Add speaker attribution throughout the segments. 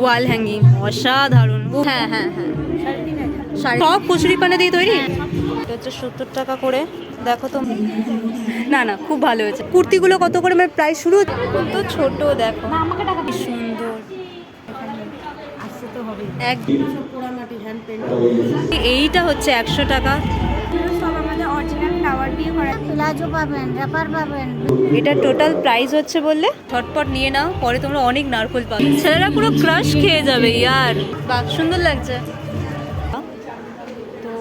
Speaker 1: Wall hanging অসাধারণ। হ্যাঁ হ্যাঁ হ্যাঁ, সব কচুরি পানা দিয়ে তৈরি। এটা হচ্ছে 70 টাকা করে। দেখো তো, না না খুব ভালো হয়েছে। কুর্তিগুলো কত করে, মানে প্রাইস শুরু? কত ছোট, দেখো কি সুন্দর। এইটা হচ্ছে 100 টাকা।
Speaker 2: সব আমাদের অরিজিনাল ফ্লাওয়ার দিয়ে করা, প্লাজো পাবেন, রাবার পাবেন।
Speaker 1: এটা টোটাল প্রাইস হচ্ছে বললে, ঝটপট নিয়ে নাও, পরে তোমরা অনেক নারকোল পাবে। ছেলেরা পুরো ক্রাশ খেয়ে যাবে ইয়ার। বাহ সুন্দর লাগছে। তো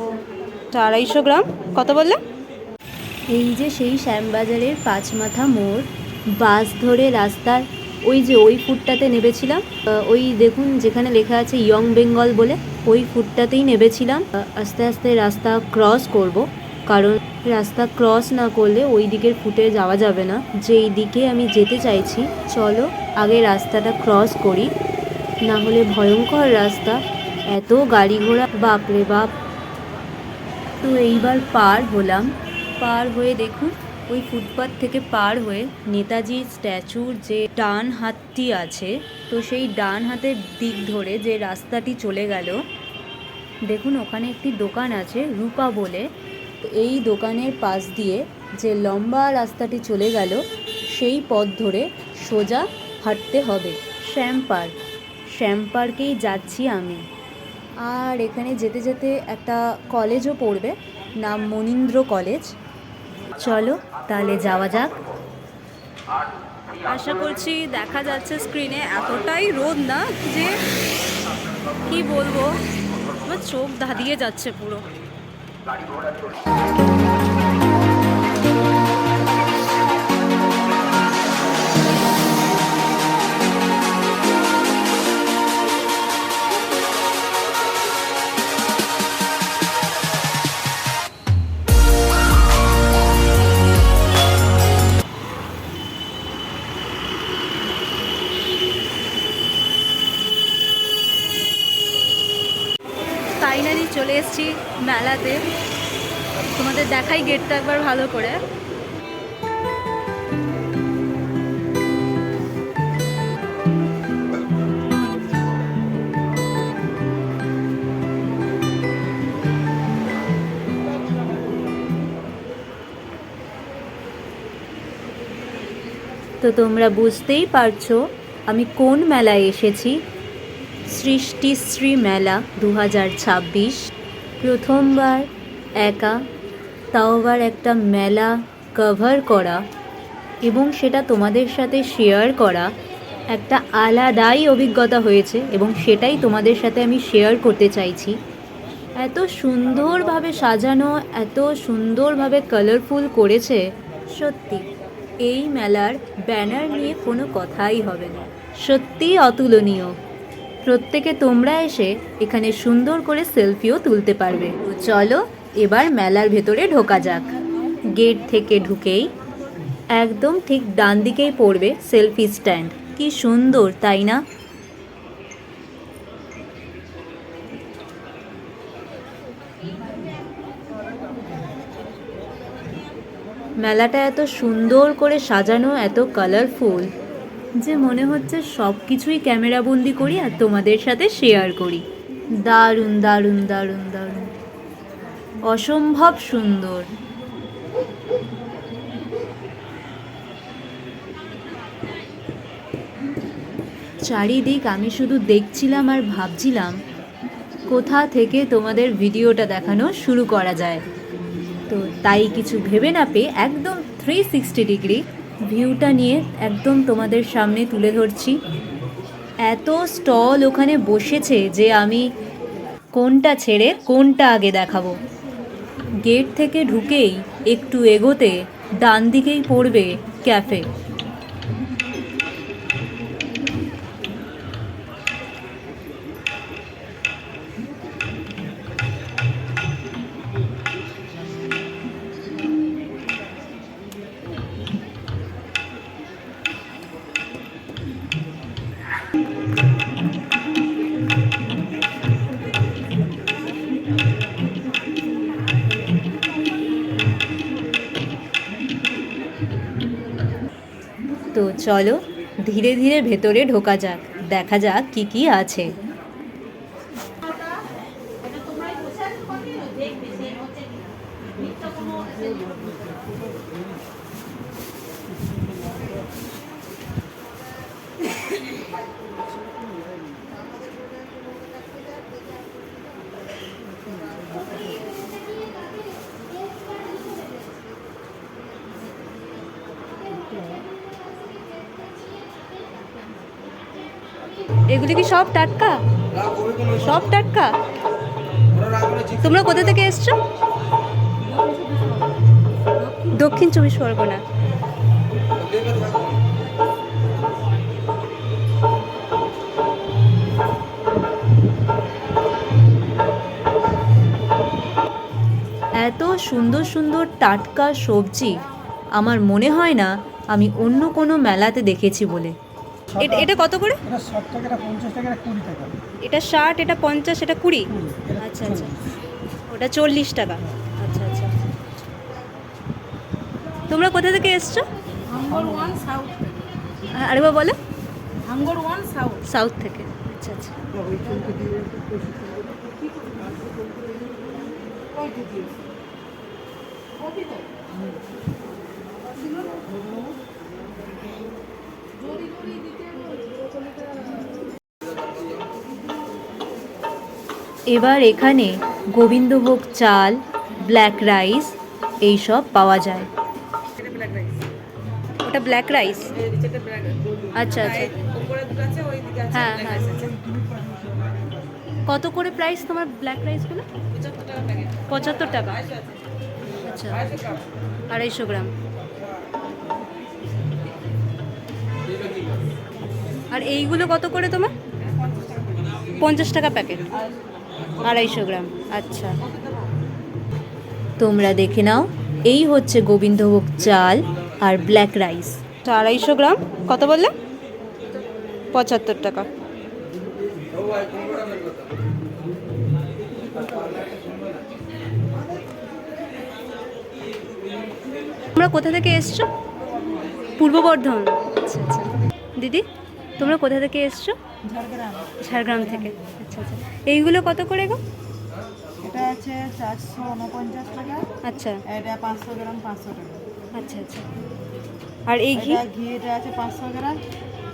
Speaker 1: 250 গ্রাম কত বললে? এই যে সেই শ্যামবাজারের পাঁচমাথা মোড়, বাস ধরে রাস্তার ওই যে ওই ফুটটাতে নেবেছিলাম। ওই দেখুন যেখানে লেখা আছে ইয়ং বেঙ্গল বলে, ওই ফুটটাতেই নেবেছিলাম। আস্তে আস্তে রাস্তা ক্রস করব, কারণ রাস্তা ক্রস না করলে ওই দিকের ফুটে যাওয়া যাবে না, যেই দিকে আমি যেতে চাইছি। চলো আগে রাস্তাটা ক্রস করি, না হলে ভয়ঙ্কর রাস্তা, এত গাড়ি ঘোড়া, বাপরে বাপ। তো এইবার পার হলাম, পার হয়ে দেখুন ওই ফুটপাথ থেকে পার হয়ে নেতাজির স্ট্যাচুর যে ডান হাতটি আছে, তো সেই ডান হাতের দিক ধরে যে রাস্তাটি চলে গেল, দেখুন ওখানে একটি দোকান আছে রূপা বলে। এই দোকানের পাশ দিয়ে যে লম্বা রাস্তাটি চলে গেল, সেই পথ ধরে সোজা হাঁটতে হবে শ্যাম পার্ক। শ্যাম পার্কেই যাচ্ছি আমি। আর এখানে যেতে যেতে একটা কলেজও পড়বে, নাম মনীন্দ্র কলেজ। চলো তাহলে যাওয়া যাক। আশা করছি দেখা যাচ্ছে স্ক্রিনে। এতটাই রোদ না যে কি বলবো, আমার চোখ ধাঁধিয়ে যাচ্ছে পুরো। ফাইনালি চলে এসেছি মেলাতে। তোমাদের দেখাই গেটটা একবার ভালো করে। তো তোমরা বুঝতেই পারছো আমি কোন মেলায় এসেছি। সৃষ্টিশ্রী মেলা 2026। প্রথমবার একা, তাও আবার একটা মেলা কভার করা এবং সেটা তোমাদের সাথে শেয়ার করা, একটা আলাদাই অভিজ্ঞতা হয়েছে এবং সেটাই তোমাদের সাথে আমি শেয়ার করতে চাইছি। এত সুন্দরভাবে সাজানো, এত সুন্দরভাবে কালারফুল করেছে, সত্যি এই মেলার ব্যানার নিয়ে কোনো কথাই হবে না। সত্যিই অতুলনীয়। প্রত্যেকে তোমরা এসে এখানে সুন্দর করে সেলফিও তুলতে পারবে। তো চলো এবার মেলার ভেতরে ঢোকা যাক। গেট থেকে ঢুকেই একদম ঠিক ডান দিকেই পড়বে সেলফি স্ট্যান্ড। কি সুন্দর তাই না? মেলাটা এত সুন্দর করে সাজানো, এত কালারফুল, যে মনে হচ্ছে সব কিছুই ক্যামেরাবন্দি করি আর তোমাদের সাথে শেয়ার করি। দারুণ দারুণ দারুণ দারুণ, অসম্ভব সুন্দর। চারিদিক আমি শুধু দেখছিলাম আর ভাবছিলাম কোথা থেকে তোমাদের ভিডিওটা দেখানো শুরু করা যায়। তো তাই কিছু ভেবে না পেয়ে একদম 360 ডিগ্রি ভিউটা নিয়ে একদম তোমাদের সামনে তুলে ধরছি। এত স্টল ওখানে বসেছে যে আমি কোনটা ছেড়ে কোনটা আগে দেখাবো। গেট থেকে ঢুকেই একটু এগোতে ডান দিকেই পড়বে ক্যাফে। তো চলো ধীরে ধীরে ভেতরে ঢোকা যাক। দেখা যাক কি কি আছে। এগুলি কি সব টাটকা? সব টাটকা? তোমরা কোথা থেকে এসছো? দক্ষিণ 24 পরগনা। এত সুন্দর সুন্দর টাটকা সবজি আমার মনে হয় না আমি অন্য কোনো মেলাতে দেখেছি বলে। এটা কত করে?
Speaker 3: এটা 60 টাকা, এটা 50 টাকা, এটা 20 টাকা।
Speaker 1: এটা 60, এটা 50, এটা 20।
Speaker 3: এটা
Speaker 1: আচ্ছা আচ্ছা, ওটা 40 টাকা। আচ্ছা আচ্ছা। তোমরা কোথা থেকে এসছো?
Speaker 2: হাঙ্গর ওয়ান সাউথ,
Speaker 1: আরেকবার বলো।
Speaker 2: হাঙ্গর ওয়ান সাউথ।
Speaker 1: সাউথ থেকে। আচ্ছা আচ্ছা। এবার এখানে গোবিন্দভোগ চাল, ব্ল্যাক রাইস এইসব পাওয়া যায়। ওটা ব্ল্যাক রাইস? আচ্ছা আচ্ছা। হ্যাঁ হ্যাঁ। কত করে প্রাইস তোমার ব্ল্যাক রাইসগুলো? 75 টাকা। আচ্ছা, 250 গ্রাম। আর এইগুলো কত করে তোমার? 50 টাকা প্যাকেট, 250 গ্রাম। আচ্ছা, তোমরা দেখে নাও, এই হচ্ছে গোবিন্দভোগ চাল আর ব্ল্যাক রাইস। 250 গ্রাম কত বললে? 75 টাকা। তোমরা কোথা থেকে এসছো? পূর্ব বর্ধমান। আচ্ছা আচ্ছা। দিদি, তোমরা কোথা থেকে এসছো?
Speaker 2: ঝাড়গ্রাম।
Speaker 1: ঝাড়গ্রাম থেকে। আচ্ছা আচ্ছা। এইগুলো কত করে গো?
Speaker 2: এটা আছে 449 টাকা।
Speaker 1: আচ্ছা
Speaker 2: এটা 500 গ্রাম 500 টাকা।
Speaker 1: আচ্ছা আচ্ছা। আর এই ঘি?
Speaker 2: এটা ঘি, এটা আছে 500 গ্রাম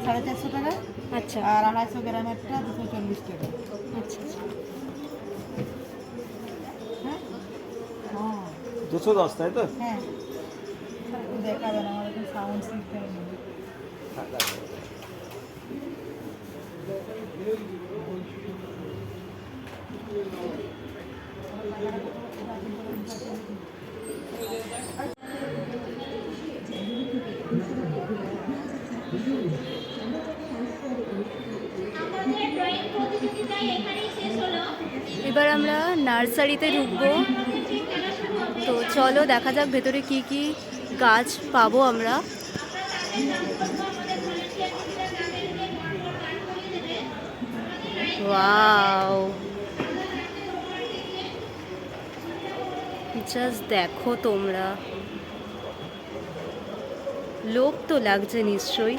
Speaker 2: 450 টাকা।
Speaker 1: আচ্ছা
Speaker 2: আর 250 গ্রামেরটা 240 টাকা।
Speaker 1: আচ্ছা আচ্ছা।
Speaker 2: হ্যাঁ
Speaker 3: 210, তাই তো?
Speaker 2: হ্যাঁ, দেখাবেন আমার এখন সাউন্ড সিস্টেম।
Speaker 1: এবার আমরা নার্সারিতে ঢুকবো, তো চলো দেখা যাক ভেতরে কি কি গাছ পাবো আমরা। ওয়াও, জাস্ট দেখো তোমরা, লোভ তো লাগছে নিশ্চয়ই,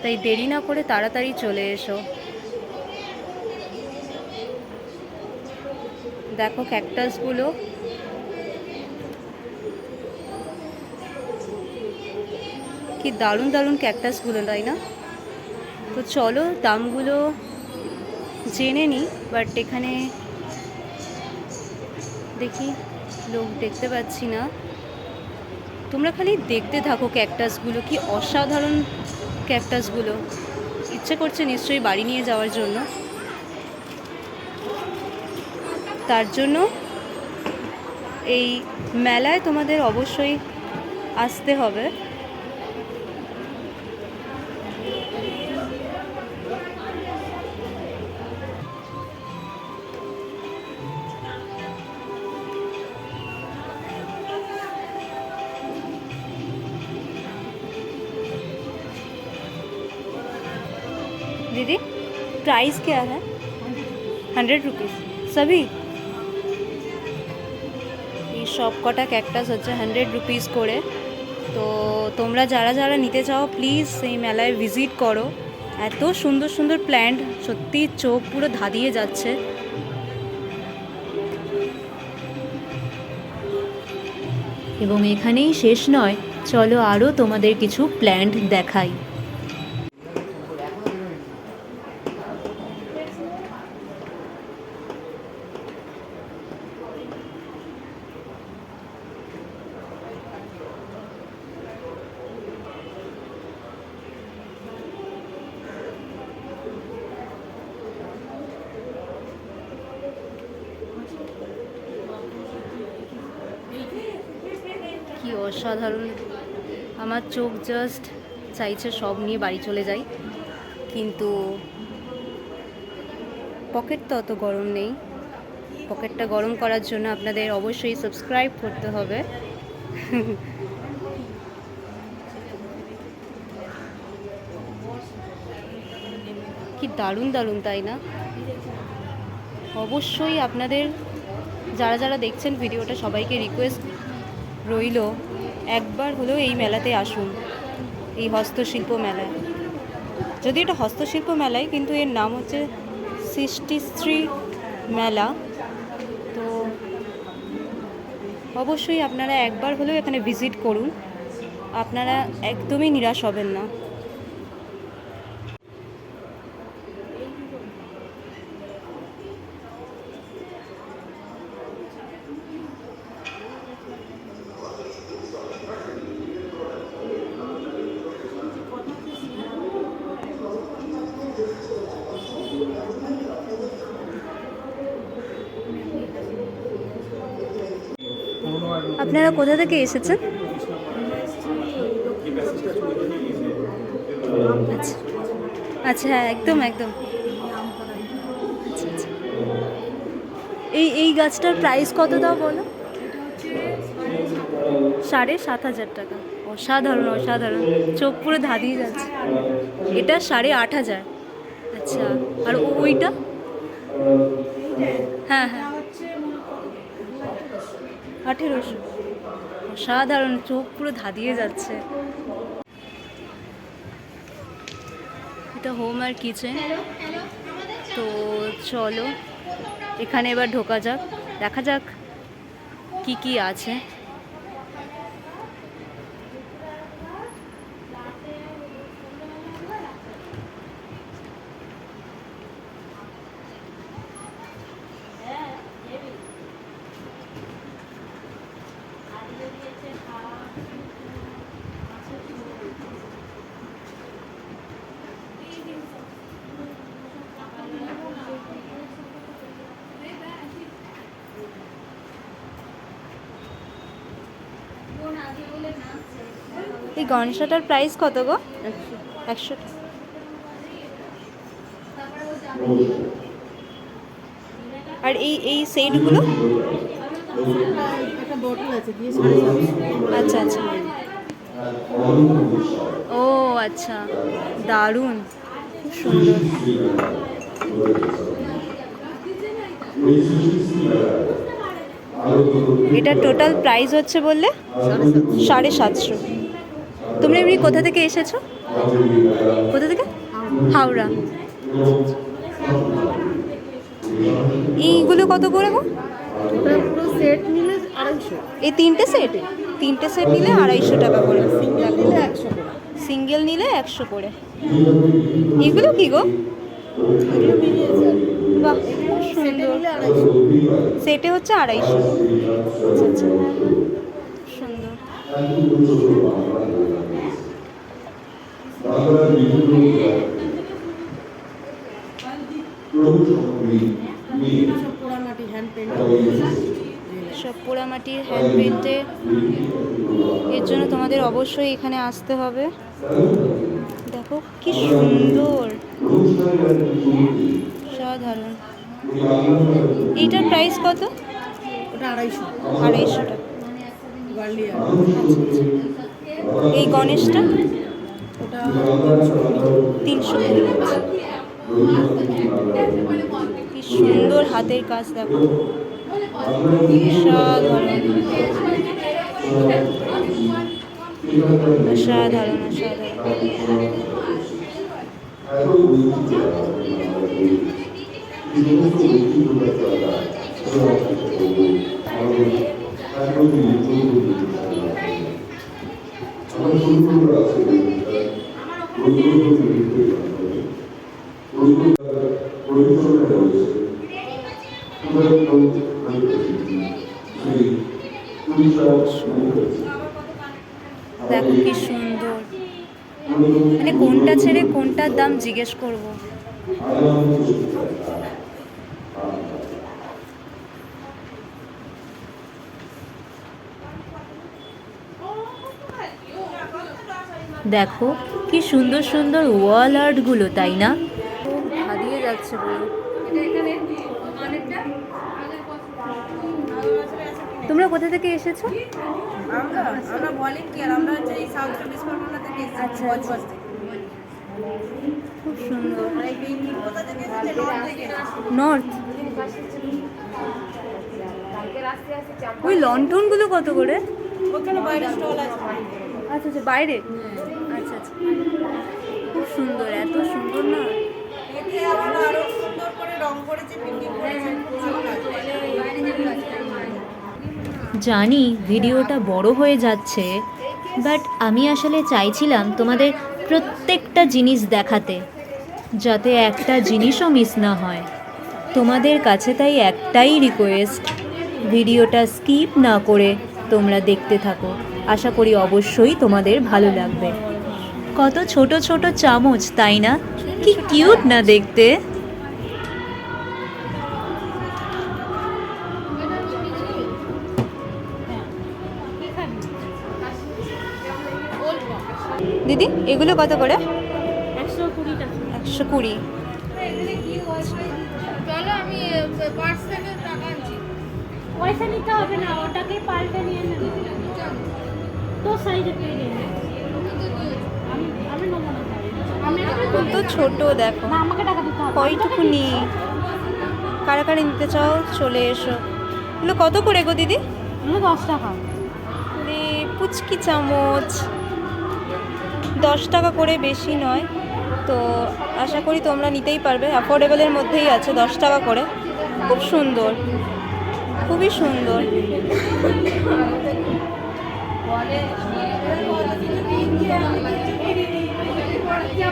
Speaker 1: তাই দেরি না করে তাড়াতাড়ি চলে এসো। দেখো ক্যাকটাসগুলো, কি দারুণ দারুণ ক্যাকটাসগুলো, তাই না? তো চলো দামগুলো জেনে নিই, বাট এখানে দেখি লোক দেখতে পাচ্ছি না। তোমরা খালি দেখতে থাকো ক্যাকটাসগুলো, কি অসাধারণ ক্যাকটাসগুলো, ইচ্ছে করছে নিশ্চয়ই বাড়ি নিয়ে যাওয়ার জন্য। তার জন্য এই মেলায় তোমাদের অবশ্যই আসতে হবে। दीदी प्राइस क्या है? 100 रुपीज़ सभी। এই সব কটা ক্যাকটাস হচ্ছে 100 রুপিস করে। তো তোমরা যারা যারা নিতে চাও প্লিজ এই মেলায় ভিজিট করো, এত সুন্দর সুন্দর প্ল্যান্ট, সত্যি চোখ পুরো ধাঁধিয়ে যাচ্ছে। এবং এখানেই শেষ নয়, চলো আরও তোমাদের কিছু প্ল্যান্ট দেখাই। কি অসাধারণ! আমার চোখ জাস্ট চাইছে সব নিয়ে বাড়ি চলে যাই, কিন্তু পকেট তো অত গরম নেই। পকেটটা গরম করার জন্য আপনাদের অবশ্যই সাবস্ক্রাইব করতে হবে। কি দারুণ দারুণ, তাই না? অবশ্যই আপনাদের যারা যারা দেখছেন ভিডিওটা, সবাইকে রিকোয়েস্ট রইল একবার হলেও এই মেলাতে আসুন, এই হস্তশিল্প মেলায়। যদি এটা হস্তশিল্প মেলায়, কিন্তু এর নাম হচ্ছে সৃষ্টিশ্রী মেলা। তো অবশ্যই আপনারা একবার হলেও এখানে ভিজিট করুন, আপনারা একদমই নিরাশ হবেন না। আপনারা কোথা থেকে এসেছেন? আচ্ছা আচ্ছা, হ্যাঁ, একদম একদম। আচ্ছা আচ্ছা, এই গাছটার প্রাইস কত দাও বলো? 7,500 টাকা। অসাধারণ অসাধারণ, চোখ পুরো ধাঁধিয়ে যাচ্ছে। এটা 8,500। আচ্ছা, আর ওইটা? হ্যাঁ হ্যাঁ, 1,800। অসাধারণ, চোখ পুরো ধাঁধিয়ে যাচ্ছে। এটা হোম আর কিচেন। তো চলো এখানে এবার ঢোকা যাক, দেখা যাক কি কি আছে। এই গণেশটার প্রাইস কত গো? 100 টাকা। আর এই সেটগুলো? আচ্ছা আচ্ছা, ও আচ্ছা, দারুণ, খুব সুন্দর। এটা টোটাল প্রাইস হচ্ছে বললে 750। তোমরা এমনি কোথা থেকে এসেছো? কোথা থেকে? হাওড়া। এইগুলো কত করে গো?
Speaker 2: পুরো সেট নিলে 250।
Speaker 1: এই তিনটে সেট নিলে 250 টাকা করে।
Speaker 2: সিঙ্গেল নিলে 100 করে।
Speaker 1: সিঙ্গেল নিলে 100 করে। এগুলো কি গো?
Speaker 2: এগুলো মিনিয়েচার।
Speaker 1: বাহ, খুব সুন্দর। সেটে হচ্ছে 250। আচ্ছা আচ্ছা, সুন্দর। সব পোড়ামাটির হ্যান্ড পেন্টে। এর জন্য তোমাদের অবশ্যই এখানে আসতে হবে। দেখো কি সুন্দর, সাধারণ। এইটার প্রাইস কত?
Speaker 2: ওটা 250।
Speaker 1: 250 টাকা।
Speaker 2: গার্লিয়া।
Speaker 1: আচ্ছা আচ্ছা। এই গণেশটা?
Speaker 2: ওটা
Speaker 1: 300। কি সুন্দর হাতের কাজ, দেখো, অসাধারণ অসাধারণ অসাধারণ। দেখো কি সুন্দর, মানে কোনটা ছেড়ে কোনটার দাম জিজ্ঞেস করব। দেখো কি সুন্দর সুন্দর ওয়াল আর্টগুলো, তাই না? হারিয়ে যাচ্ছে পুরো। তোমরা কোথা থেকে এসেছো?
Speaker 4: আমরা ভলেন্টিয়ার, আমরা হচ্ছে এই সাউথ চব্বিশ পরগনা থেকে এসেছি।
Speaker 1: আচ্ছা, আচ্ছা।
Speaker 4: বজবজ থেকে।
Speaker 1: খুব সুন্দর।
Speaker 4: আর এই পেইন্টিং কোথা থেকে এসেছে? নর্থ থেকে এসেছে।
Speaker 1: নর্থ। ওই লন্ঠনগুলো কত করে?
Speaker 4: ওখানে বাইরে স্টল আছে।
Speaker 1: আচ্ছা আচ্ছা, বাইরে। আচ্ছা আচ্ছা, খুব সুন্দর, এত সুন্দর না।
Speaker 4: এতে আবার আরো সুন্দর করে রং করেছে, পেইন্টিং করেছে, খুব ভালো লাগছে।
Speaker 1: জানি ভিডিওটা বড় হয়ে যাচ্ছে, বাট আমি আসলে চাইছিলাম তোমাদের প্রত্যেকটা জিনিস দেখাতে, যাতে একটা জিনিসও মিস না হয়। তোমাদের কাছে তাই একটাই রিকোয়েস্ট, ভিডিওটা স্কিপ না করে তোমরা দেখতে থাকো। আশা করি অবশ্যই তোমাদের ভালো লাগবে। কত ছোট ছোট চামচ, তাই না? কি কিউট না দেখতে। দিদি এগুলো কত করে?
Speaker 2: 120 টাকা।
Speaker 1: 120।
Speaker 4: চলো আমি পার্স থেকে টাকা আনছি।
Speaker 2: পয়সা নিতে হবে না, ওটাকে পাল্টে নিয়ে নেবে। তো সাইজে পেয়ে নেবে। আমি নেবো না।
Speaker 1: কত ছোট দেখো,
Speaker 2: না, আমাকে টাকা দিতে হবে।
Speaker 1: কয়টুকুনি। কারা কারা নিতে চাও চলে এসো। এগুলো কত করে গো দিদি?
Speaker 2: 10 টাকা।
Speaker 1: রে পুচকি চামচ 10 টাকা করে, বেশি নয়। তো আশা করি তোমরা নিতেই পারবে, অ্যাফোর্ডেবলের মধ্যেই আছে, 10 টাকা করে। খুব সুন্দর, খুবই সুন্দর।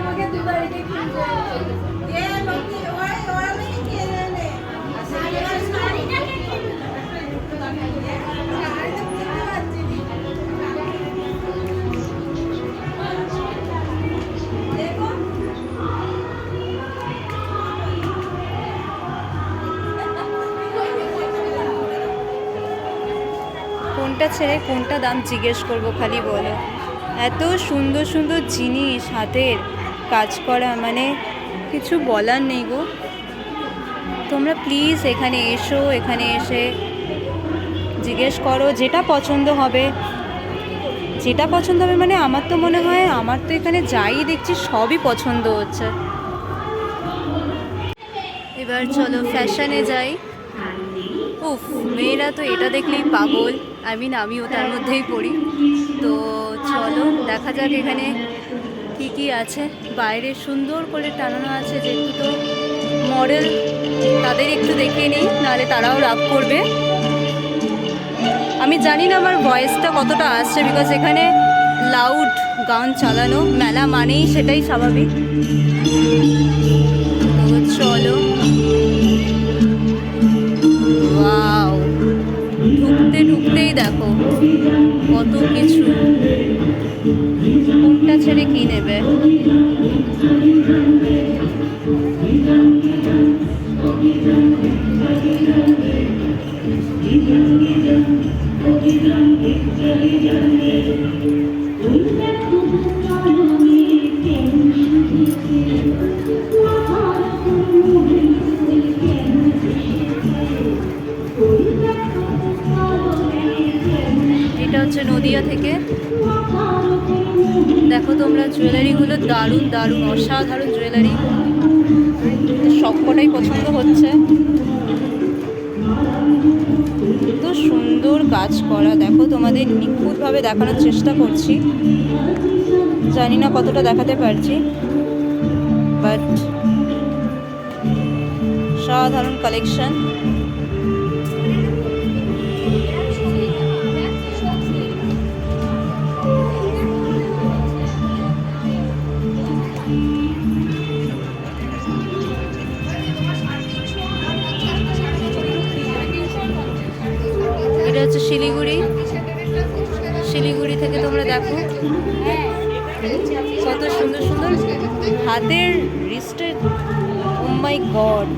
Speaker 4: আমাকে দুবারে কিনতে এ লোকে ওরা নাকি কিনে নে।
Speaker 1: কোনটা ছেড়ে কোনটা দাম জিজ্ঞেস করব খালি বলো। এত সুন্দর সুন্দর জিনিস, হাতের কাজ করা, মানে কিছু বলার নেই গো। তোমরা প্লিজ এখানে এসো, এখানে এসে জিজ্ঞেস করো, যেটা পছন্দ হবে। যেটা পছন্দ হবে মানে আমার তো মনে হয়, আমার তো এখানে যাই দেখছি সবই পছন্দ হচ্ছে। এবার চলো ফ্যাশনে যাই। উফ, মেয়েরা তো এটা দেখলেই পাগল, আমিও তার মধ্যেই পড়ি। তো চলো দেখা যাক এখানে কি কি আছে। বাইরে সুন্দর করে টানানো আছে, যেহেতু তো মডেল, তাদের একটু দেখিয়ে নিই, নাহলে তারাও রাগ করবে। আমি জানি না আমার ভয়েসটা কতটা আসছে, বিকজ এখানে লাউড গান চালানো, মেলা মানেই সেটাই স্বাভাবিক। তো চলো। ওয়াও, ঢুকতে ঢুকতেই দেখো কত কিছু। কোনটা ছেড়ে কি নেবে? এটা হচ্ছে নদিয়া থেকে। দেখো তোমরা জুয়েলারিগুলো দারুণ দারুণ, অসাধারণ জুয়েলারি, সবকটাই পছন্দ হচ্ছে। এত সুন্দর কাজ করা, দেখো তোমাদের নিখুঁতভাবে দেখানোর চেষ্টা করছি, জানি না কতটা দেখাতে পারছি। বাট সাধারণ কালেকশন। এটা হচ্ছে শিলিগুড়ি। শিলিগুড়ি থেকে তোমরা দেখো কত সুন্দর সুন্দর হাতের রিস্টের, ও মাই গড,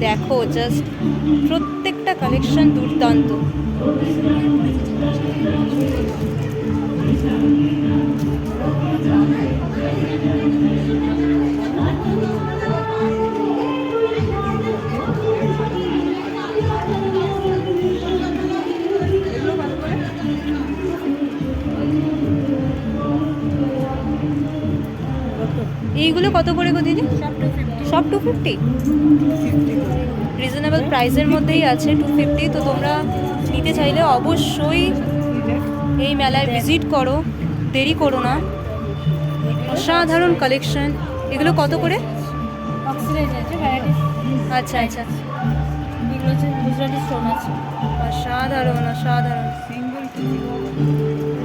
Speaker 1: দেখো জাস্ট প্রত্যেকটা কালেকশন দুর্দান্ত। এইগুলো কত করে গো দিদি? সব 250? রিজনেবল প্রাইসের মধ্যেই আছে 250। তো তোমরা নিতে চাইলে অবশ্যই এই মেলায় ভিজিট করো, দেরি করো না। অসাধারণ কালেকশন। এগুলো কত করে?
Speaker 2: অক্সিডাইজ আছে, ভ্যারাইটিস।
Speaker 1: আচ্ছা আচ্ছা,
Speaker 2: এগুলো হচ্ছে গুজরাটি স্টোন আছে।
Speaker 1: অসাধারণ অসাধারণ।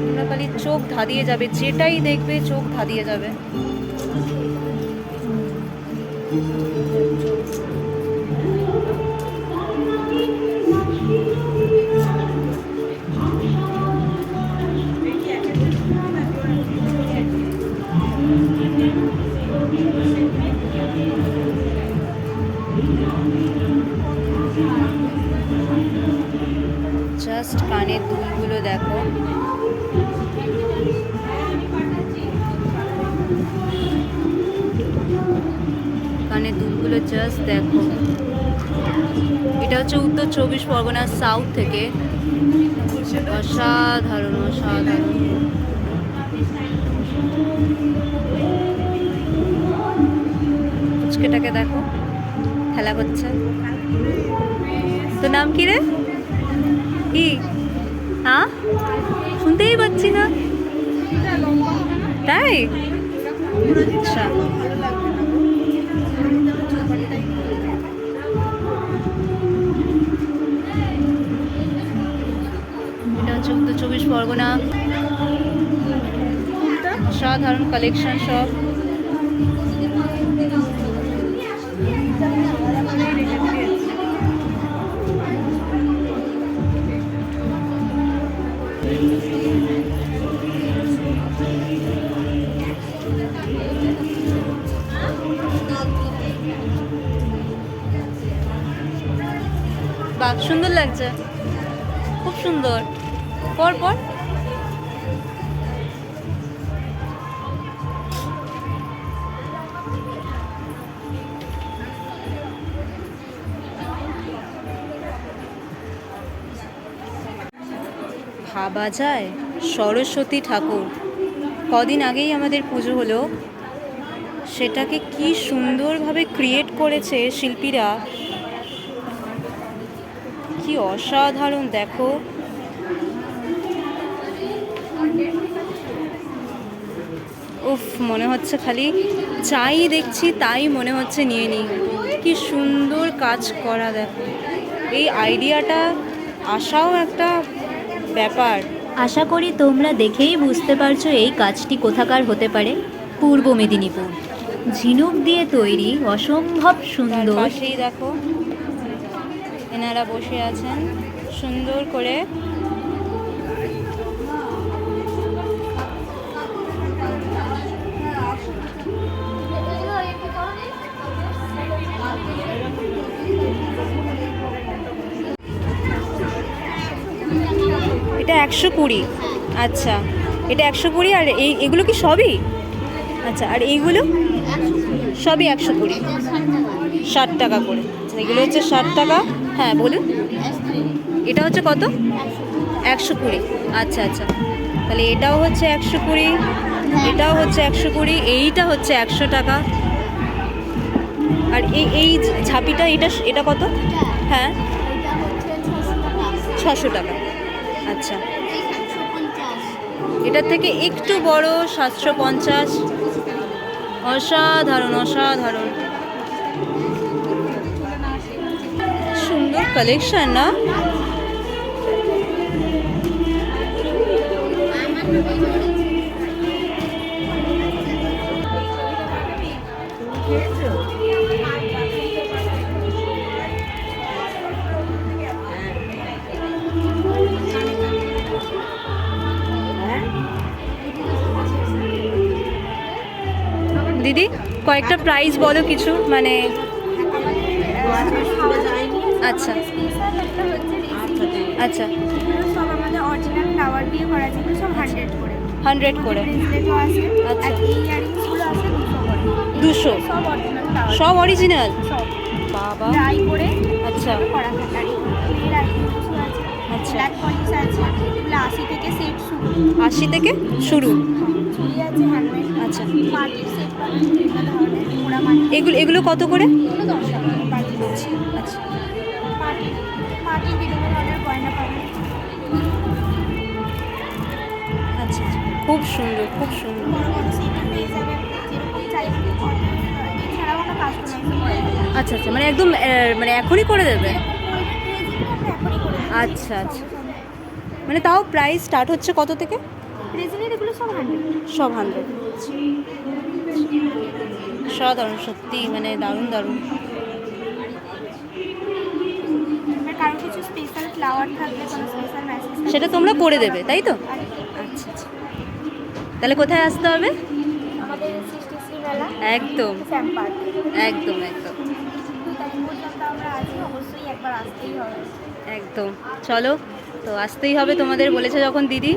Speaker 1: তোমরা খালি চোখ ধাঁধিয়ে যাবে, যেটাই দেখবে চোখ ধাঁধিয়ে যাবে। জাস্ট কানের দুলগুলো দেখো, কানের দুলগুলো জাস্ট দেখো। এটা হচ্ছে উত্তর 24 পরগনা সাউথ থেকে। অসাধারণ অসাধারণ। ফুচকেটাকে দেখো, খেলা করছে। তো নাম কি রে? কি? হ্যাঁ, শুনতেই পাচ্ছি না। তাই? আচ্ছা, এটা হচ্ছে উত্তর 24 পরগনা। সাধারণ কালেকশন সব। বাহ, সুন্দর লাগছে, খুব সুন্দর। পর পর ভাবা যায় সরস্বতী ঠাকুর, কদিন আগেই আমাদের পুজো হলো, সেটাকে কি সুন্দরভাবে ক্রিয়েট করেছে শিল্পীরা, কি অসাধারণ দেখো। উফ, মনে হচ্ছে খালি চাই দেখছি তাই মনে হচ্ছে নিয়ে নিই। কি সুন্দর কাজ করা দেখো। এই আইডিয়াটা আসাও একটা ব্যাপার।
Speaker 5: আশা করি তোমরা দেখেই বুঝতে পারছো এই কাজটি কোথাকার হতে পারে। পূর্ব মেদিনীপুর। ঝিনুক দিয়ে তৈরি, অসম্ভব
Speaker 1: তার
Speaker 5: সুন্দর।
Speaker 1: পাশেই দেখো এনারা বসে আছেন সুন্দর করে। এটা 120। আচ্ছা, এটা 120। আর এগুলো কি সবই? আচ্ছা, আর এইগুলো সবই 120, 60 টাকা করে। আচ্ছা, এগুলো হচ্ছে 60 টাকা। হ্যাঁ বলুন, এটা হচ্ছে কত? 120। আচ্ছা আচ্ছা, তাহলে এটাও হচ্ছে 120, এটাও হচ্ছে 120, এইটা হচ্ছে 100 টাকা। আর এই ঝাঁপিটা, এটা কত? হ্যাঁ, 600 টাকা। আচ্ছা, এটার থেকে একটু বড় 750। অসাধারণ অসাধারণ, সুন্দর কালেকশন না? দিদি কয়েকটা প্রাইস বলো কিছু, মানে আচ্ছা আচ্ছা
Speaker 6: সব আমাদের অরিজিনাল ফ্লাওয়ার দিয়ে করা আছে, সব 100 করে।
Speaker 1: 100 করে,
Speaker 6: ব্রেসলেটও আছে,
Speaker 1: আচ্ছা।
Speaker 6: আর এই ইয়ারিংসগুলো আছে 200 করে।
Speaker 1: 200,
Speaker 6: সব অরিজিনাল ফ্লাওয়ার,
Speaker 1: সব অরিজিনাল?
Speaker 6: সব
Speaker 1: বাবা,
Speaker 6: ড্রাই করে
Speaker 1: আচ্ছা
Speaker 6: করা থাকে। আর এর আইটেমস আছে,
Speaker 1: আচ্ছা।
Speaker 6: ব্ল্যাক পলিশ আছে, এগুলো 80 থেকে সেট শুরু।
Speaker 1: 80 থেকে শুরু,
Speaker 6: চুড়ি আছে হ্যান্ডমেড,
Speaker 1: আচ্ছা।
Speaker 6: পার্টির সেট পাবেন বিভিন্ন ধরনের, মোড়া মাটি,
Speaker 1: এগুলো এগুলো কত করে?
Speaker 6: এগুলো 10 টাকা করে পার্টি আছে।
Speaker 1: আচ্ছা
Speaker 6: পার্টির বিভিন্ন ধরনের গয়না পাবেন।
Speaker 1: আচ্ছা আচ্ছা, খুব সুন্দর খুব সুন্দর।
Speaker 6: বড় বড় সেটও পেয়ে যাবেন, যেরকম চাইবেন। এছাড়াও আমরা কাস্টমাইজ করে দিই।
Speaker 1: আচ্ছা আচ্ছা, মানে একদম মানে এখনই করে দেবে?
Speaker 6: এখনই করে দিই।
Speaker 1: আচ্ছা আচ্ছা, মানে তাও প্রাইস স্টার্ট হচ্ছে কত থেকে?
Speaker 6: রেজিনের এগুলো সব 100।
Speaker 1: সব 100। সাধারণ, সত্যি মানে দারুণ দারুণ।
Speaker 6: এবার কারো কিছু স্পেশাল ফ্লাওয়ার থাকলে, কোনো স্পেশাল মেসেজ,
Speaker 1: সেটা তোমরা করে দেবে তাই তো? আচ্ছা আচ্ছা, তাহলে কোথায় আসতে হবে?
Speaker 6: আমাদের সৃষ্টিশ্রী মেলা,
Speaker 1: একদম
Speaker 6: স্যাম পার্ক।
Speaker 1: একদম একদম
Speaker 6: 2 তারিখ পর্যন্ত আমরা আছি, অবশ্যই একবার আসতেই হবে।
Speaker 1: একদম। চলো, তো আসতেই হবে তোমাদের, বলেছে যখন দিদি।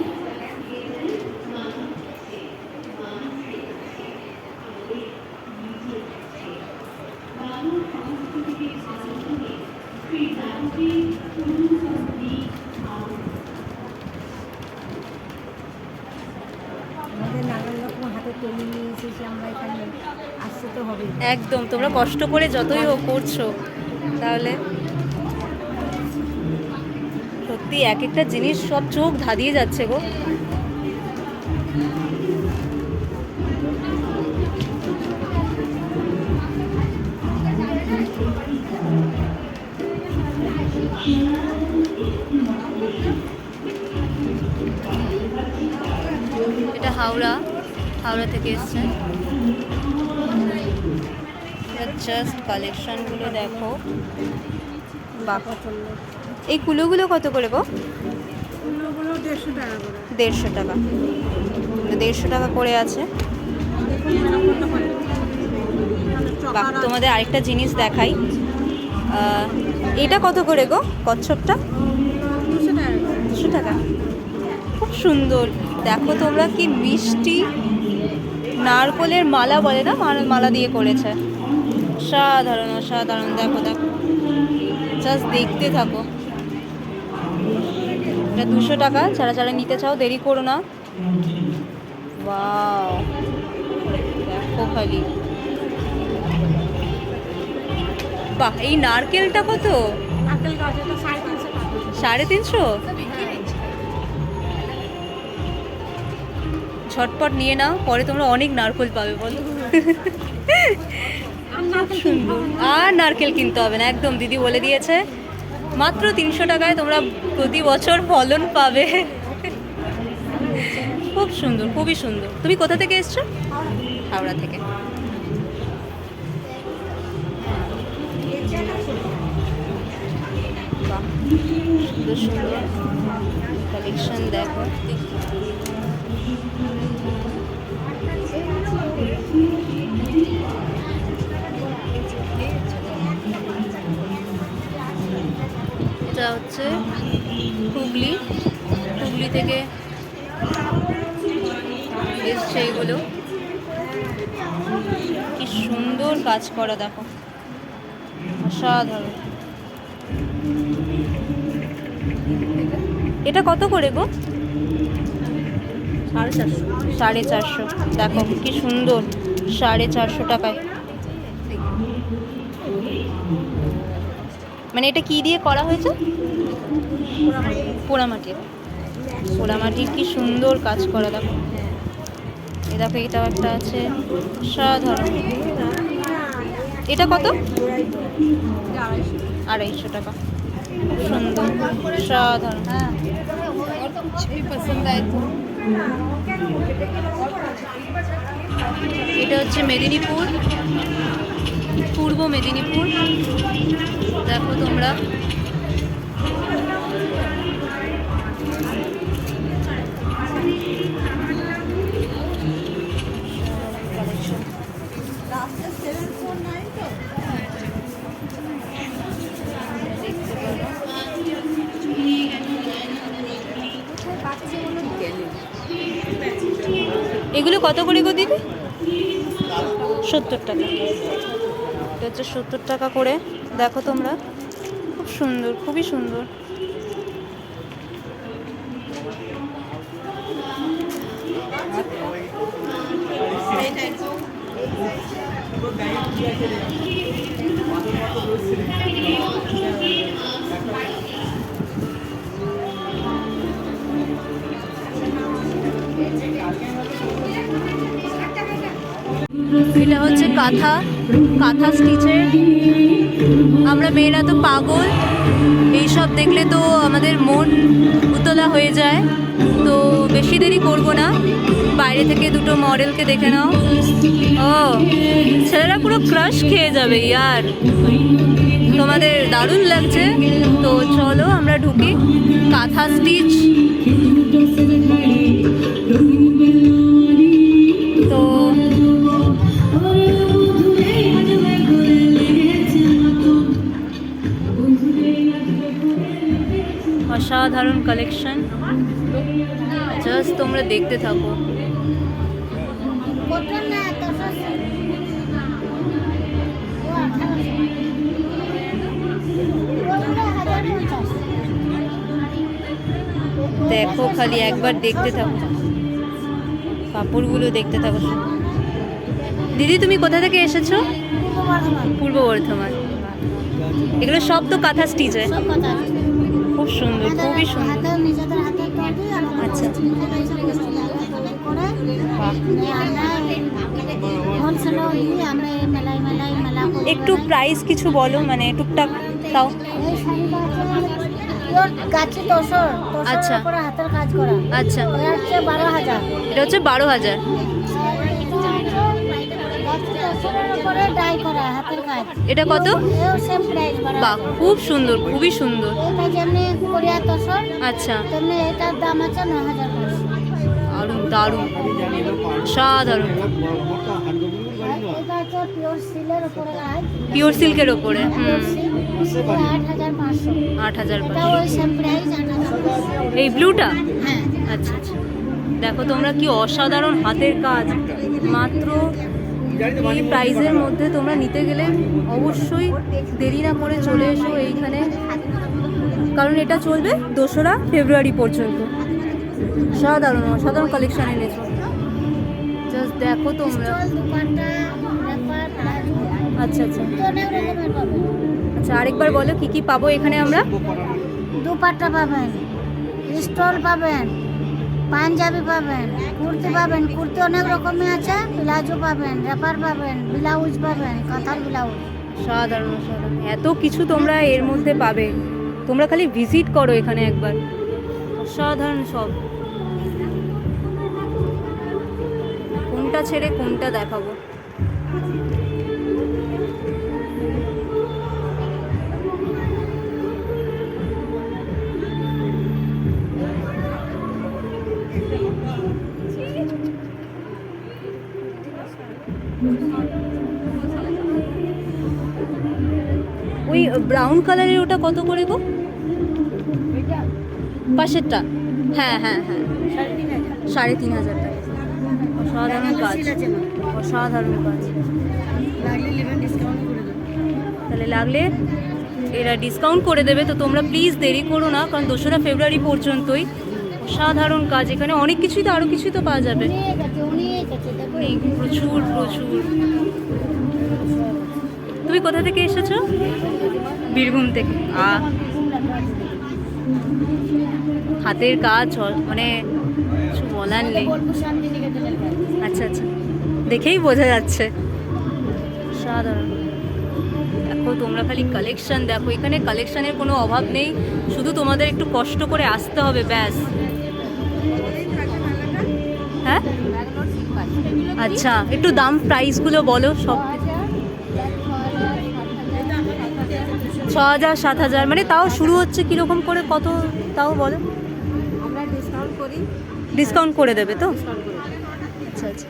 Speaker 4: আমাদের নানান রকম হাতে তৈরি নিয়ে এসেছি আমরা এখানে, আসতে তো হবে।
Speaker 1: একদম, তোমরা কষ্ট করে যতই হোক করছো, তাহলে সত্যি এক একটা জিনিস সব চোখ ধাঁধিয়ে যাচ্ছে গো। এটা হাওড়া থেকে এসছে। জাস্ট কালেকশনগুলো দেখো, বাহ। এই কুলোগুলো কত করে গো?
Speaker 4: ওগুলো 150 টাকা করে।
Speaker 1: 150 টাকা, 150 টাকা করে আছে। বাহ, তোমাদের আরেকটা জিনিস দেখাই, এটা কত করে গো কচ্ছপটা? 200 টাকা। খুব সুন্দর, দেখো তোমরা কি মিষ্টি, নারকলের মালা বলে না, মালা দিয়ে করেছে। সাধারণ অসাধারণ, দেখো দেখো, জাস্ট দেখতে থাকো। এটা 200 টাকা, যারা যারা নিতে চাও দেরি করো না। ওয়াও, দেখো খালি, বাহ। এই নারকেলটা কত?
Speaker 2: নারকেল গাছ এটা 350 টাকা।
Speaker 1: 350? ঝটপট নিয়ে নাও, পরে তোমরা অনেক নারকেল পাবে, বলো। সুন্দর, আর নারকেল কিনতে হবে না, একদম দিদি বলে দিয়েছে, মাত্র 300 টাকায় তোমরা প্রতি বছর ফলন পাবে। খুব সুন্দর, খুবই সুন্দর। তুমি কোথা থেকে এসছো? হাওড়া থেকে। বাহ, সুন্দর সুন্দর কালেকশন দেখো। এটা হচ্ছে হুগলি থেকে এসছে এগুলো। কি সুন্দর কাজ করা, দেখো, অসাধারণ। এটা কত করে গো? 450। দেখো কি সুন্দর, 450 টাকায়। মানে এটা কি দিয়ে করা হয়েছে? পোড়ামাটির কি সুন্দর কাজ করা, দেখো। এই দেখো এটাও একটা আছে, সাধারণ। এটা কত? 250 টাকা। সুন্দর, সাধারণ। এটা হচ্ছে মেদিনীপুর, পূর্ব মেদিনীপুর। দেখো তোমরা, এগুলো কত করে গো দিদি? 70 টাকা। এটা হচ্ছে 70 টাকা করে। দেখো তোমরা, খুব সুন্দর, খুবই সুন্দর। এটা হচ্ছে কাঁথা, কাঁথা স্টিচের। আমরা মেয়েরা তো পাগল, এইসব দেখলে তো আমাদের মন উতলা হয়ে যায়। তো বেশি দেরি করবো না, বাইরে থেকে দুটো মডেলকে দেখে নাও। ও ছেলেরা পুরো ক্রাশ খেয়ে যাবে ইয়ার, তোমাদের দারুণ লাগছে। তো চলো আমরা ঢুকি। কাঁথা স্টিচ, তো অসাধারণ কালেকশন, জাস্ট তোমরা দেখতে থাকো। দেখো খালি একবার দেখতে থাকো, কাপড়গুলো দেখতে থাকো। দিদি তুমি কোথা থেকে এসেছো? পূর্ব বর্ধমান। এগুলো সব তো কাঁথা স্টিচে, খুব সুন্দর, খুবই সুন্দর। আচ্ছা, একটু প্রাইস কিছু বলো, মানে টুকটাক তাও। আচ্ছা আচ্ছা, এটা হচ্ছে 12,000। এটা কত? বাহ, খুব সুন্দর, খুবই সুন্দর। আচ্ছা, দারুণ দারুণ, সাধারণ। পিওর সিল্কের ওপরে 8,500। এই ব্লুটা? আচ্ছা আচ্ছা। দেখো তোমরা কি অসাধারণ হাতের কাজ, মাত্র এই প্রাইজের মধ্যে তোমরা নিতে গেলে অবশ্যই দেরি না করে চলে এসো এইখানে, কারণ এটা চলবে 2রা ফেব্রুয়ারি পর্যন্ত। সাধারণ অসাধারণ কালেকশন এনেছো, জাস্ট দেখো তোমরা। আচ্ছা আচ্ছা আচ্ছা, আরেকবার বলো কি কি পাবো এখানে আমরা?
Speaker 2: দুপাট্টা পাবেন, স্টল পাবেন, পাঞ্জাবি পাবেন, কুর্তি পাবেন। কুর্তি অনেক রকমের আছে, প্লাজো পাবেন, র্যাপার পাবেন, ব্লাউজ পাবেন, কাঁথার ব্লাউজ।
Speaker 1: সাধারণ সাধারণ এত কিছু তোমরা এর মধ্যে পাবে, তোমরা খালি ভিজিট করো এখানে একবার। সাধারণ সব, কোনটা ছেড়ে কোনটা দেখাবো। ওই ব্রাউন কালারের ওটা কত করে গো? পাশেরটা? হ্যাঁ হ্যাঁ হ্যাঁ, 3,500 টাকা। অসাধারণ কাজ, অসাধারণ কাজ। তাহলে লাগলে এরা ডিসকাউন্ট করে দেবে, তো তোমরা প্লিজ দেরি করো না, কারণ 2রা ফেব্রুয়ারি পর্যন্তই। অসাধারণ কাজ, এখানে অনেক কিছুই তো, আরও কিছুই তো পাওয়া যাবে, প্রচুর প্রচুর। তুমি কোথা থেকে এসেছো? বীরভূম থেকে। হাতের কাজ মানে কিছু বলার নেই। আচ্ছা আচ্ছা, দেখেই বোঝা যাচ্ছে। সাধারণ দেখো তোমরা, খালি কালেকশন দেখো, এখানে কালেকশনের কোনো অভাব নেই, শুধু তোমাদের একটু কষ্ট করে আসতে হবে ব্যাস। হ্যাঁ আচ্ছা, একটু দাম প্রাইসগুলো বলো সব। 6,000 7,000 মানে তাও শুরু হচ্ছে কীরকম করে, কত তাও বলো।
Speaker 4: আমরা ডিসকাউন্ট করি,
Speaker 1: ডিসকাউন্ট করে দেবে তো?
Speaker 4: ডিসকাউন্ট করি।
Speaker 1: আচ্ছা আচ্ছা,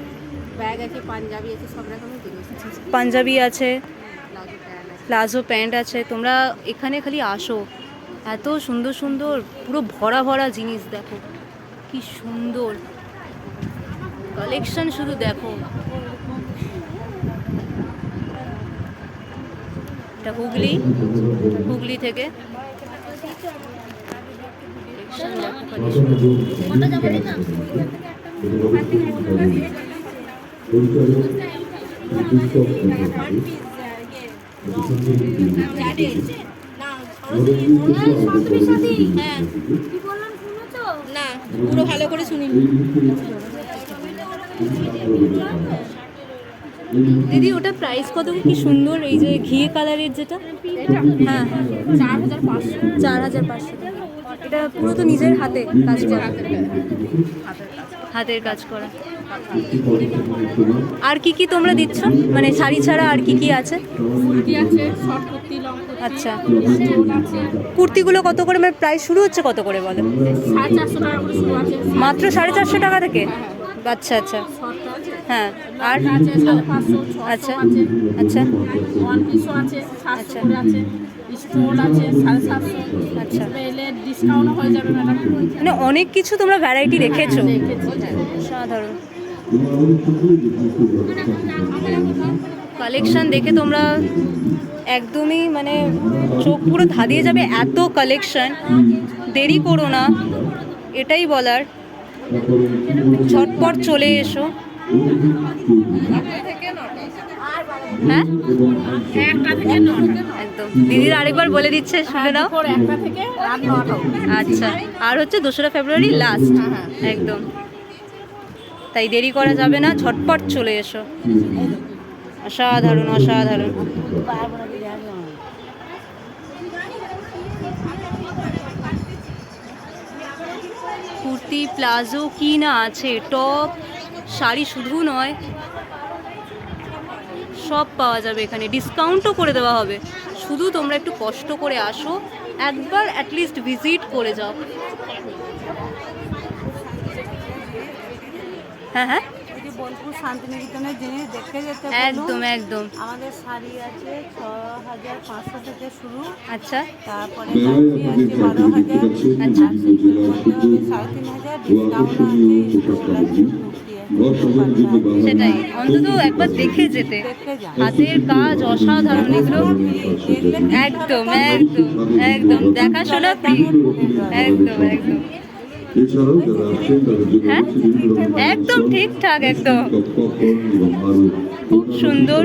Speaker 4: ব্যাগ আছে, পাঞ্জাবি আছে, সব রকমের জিনিস আছে।
Speaker 1: পাঞ্জাবি আছে,
Speaker 4: প্লাজো প্যান্ট আছে।
Speaker 1: প্লাজো প্যান্ট আছে। তোমরা এখানে খালি আসো, এত সুন্দর সুন্দর পুরো ভরা ভরা জিনিস দেখো, কি সুন্দর কালেকশন, শুধু দেখো। এটা হুগলি, হুগলি থেকে collection দেখো, collection।
Speaker 4: না, পুরো ভালো করে শুনিনি।
Speaker 1: দিদি ওটা প্রাইস কত? কি সুন্দর এই যে ঘি কালারের যেটা। হ্যাঁ হ্যাঁ,
Speaker 4: 4,500।
Speaker 1: 4,500। এটা পুরো তো নিজের হাতে কাজ করা, হাতের কাজ করা। আর কি কি তোমরা দিচ্ছ, মানে শাড়ি ছাড়া আর কি কি আছে?
Speaker 4: কুর্তি আছে, শর্ট কুর্তি, লং কুর্তি।
Speaker 1: আচ্ছা,
Speaker 4: স্টোল আছে।
Speaker 1: কুর্তিগুলো কত করে, মানে প্রাইস শুরু হচ্ছে কত করে বলো?
Speaker 4: 450 টাকা করে শুরু আছে।
Speaker 1: মাত্র 450 টাকা থেকে? আচ্ছা আচ্ছা,
Speaker 4: শর্ট আছে,
Speaker 1: হ্যাঁ। আর
Speaker 4: আছে 550, 600
Speaker 1: আচ্ছা
Speaker 4: আছে,
Speaker 1: আচ্ছা
Speaker 4: ওয়ান পিসও আছে, 700
Speaker 1: আচ্ছা।
Speaker 4: করে আছে, স্টোল আছে 750।
Speaker 1: আচ্ছা,
Speaker 4: এলে ডিসকাউন্ট হয়ে যাবে ম্যাডাম।
Speaker 1: মানে অনেক কিছু তোমরা ভ্যারাইটি রেখেছো,
Speaker 4: রেখেছি।
Speaker 1: সাধারণ কালেকশন দেখে তোমরা একদমই মানে চোখ পুরো ধাঁধিয়ে যাবে, এত কালেকশন। দেরি করো না, এটাই বলার, ঝটপট চলে এসো। হ্যাঁ একদম, দিদির আরেকবার বলে দিচ্ছে, শুনে নাও।
Speaker 4: 1টা থেকে রাত 9টা।
Speaker 1: আচ্ছা, আর হচ্ছে 2রা ফেব্রুয়ারি লাস্ট, একদম। তাই দেরি করা যাবে না, ঝটপট চলে এসো। অসাধারণ অসাধারণ। কুর্তি, প্লাজো, কি না আছে, টপ, শাড়ি শুধু নয়, সব পাওয়া যাবে এখানে। ডিসকাউন্টও করে দেওয়া হবে, শুধু তোমরা একটু কষ্ট করে আসো, একবার অ্যাটলিস্ট ভিজিট করে যাও। হ্যাঁ হ্যাঁ,
Speaker 4: বোলপুর শান্তিনিকেতনের জিনিস দেখে যেতে
Speaker 1: একদম একদম।
Speaker 4: আমাদের শাড়ি আছে 6,500 থেকে শুরু।
Speaker 1: আচ্ছা
Speaker 4: তারপরে গাছি আছে 12,000।
Speaker 1: আচ্ছা,
Speaker 4: আর সেগুলোর মধ্যে হবে 3,500, ডিসকাউন্ট আছে, স্টোল আছে, কুর্তি আছে।
Speaker 1: সেটাই, অন্তত একবার দেখে যেতে।
Speaker 4: দেখে যান।
Speaker 1: হাতের কাজ অসাধারণ এগুলো, একদম একদম একদম, দেখাশোনা ফ্রি, একদম একদম।
Speaker 7: এছাড়াও যারা আসেন তাদের জন্য
Speaker 1: হ্যাঁ
Speaker 7: রয়েছে বিভিন্ন রকম
Speaker 1: একদম ঠিকঠাক, একদম
Speaker 7: পপকর্ন এবং আরো
Speaker 1: খুব সুন্দর,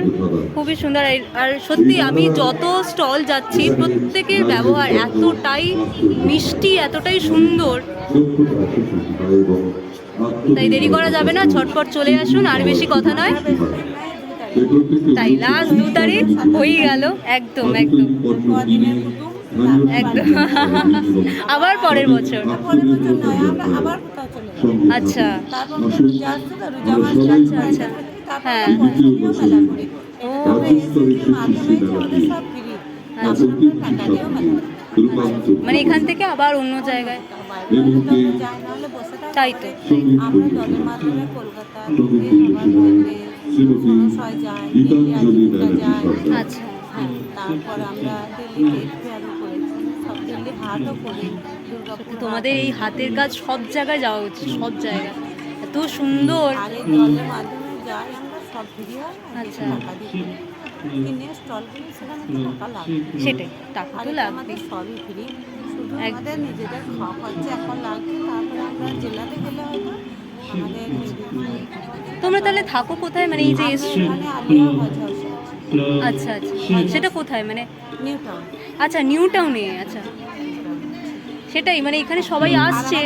Speaker 1: খুবই সুন্দর। আর সত্যি আমি যত স্টল যাচ্ছি প্রত্যেকের ব্যবহার এতটাই মিষ্টি, এতটাই সুন্দর, তাই দেরি করা যাবে না, ঝটপট চলে আসুন। আর বেশি কথা নয়, তাই লাস্ট 2 তারিখ হয়ে গেল, একদম একদম একদম। আবার পরের বছর,
Speaker 4: আবার কোথাও চলে যাবো।
Speaker 1: আচ্ছা
Speaker 4: তারপর রোজা আসছে তো, রোজা মাস
Speaker 1: আচ্ছা আচ্ছা, হ্যাঁ
Speaker 4: মেলা করি।
Speaker 1: ও
Speaker 4: মাধ্যমে আমাদের সব ফ্রি,
Speaker 1: আচ্ছা,
Speaker 4: টাকা দিয়েও মেলা করি।
Speaker 1: মানে এখান থেকে আবার অন্য জায়গায়,
Speaker 4: যায় না হলে বসে থাকতে
Speaker 1: তাই তো।
Speaker 4: আমরা দলের মাধ্যমে কলকাতা, দিল্লি, আবার বোম্বে, সময় যাই, দিল্লি আজিমুদ্দা যাই।
Speaker 1: আচ্ছা
Speaker 4: হ্যাঁ, তারপর আমরা দিল্লি টেক ফেয়ারও করেছি, সব দিল্লি হাটও করি, দুর্গাপুর
Speaker 1: তোমাদের এই হাতের কাজ সব জায়গায় যাওয়া উচিত, সব জায়গায়, এত সুন্দর।
Speaker 4: আর এই দলের মাধ্যমে যাই আমরা, সব ফ্রি হয়,
Speaker 1: আচ্ছা।
Speaker 4: টাকা দিয়ে কিনে স্টল কিনে, সেখানে তো টাকা লাগবে।
Speaker 1: সেটাই, টাকা
Speaker 4: আর
Speaker 1: তো
Speaker 4: এটা
Speaker 1: লাগবে।
Speaker 4: আমাদের সবই ফ্রি, শুধু
Speaker 1: একদম।
Speaker 4: আমাদের নিজেদের খাওয়া খরচা এখন লাগবে। তারপরে আমরা জেলাতে গেলে হয়তো আমাদের
Speaker 1: তোমরা তাহলে থাকো কোথায়, মানে এই যে এসছো?
Speaker 4: এখানে আলিয়া হজ হাউস আছে,
Speaker 1: আচ্ছা আচ্ছা, সেটা কোথায়, মানে
Speaker 4: নিউ টাউন।
Speaker 1: আচ্ছা নিউ টাউনে, আচ্ছা সেটাই, মানে এখানে সবাই আসছে।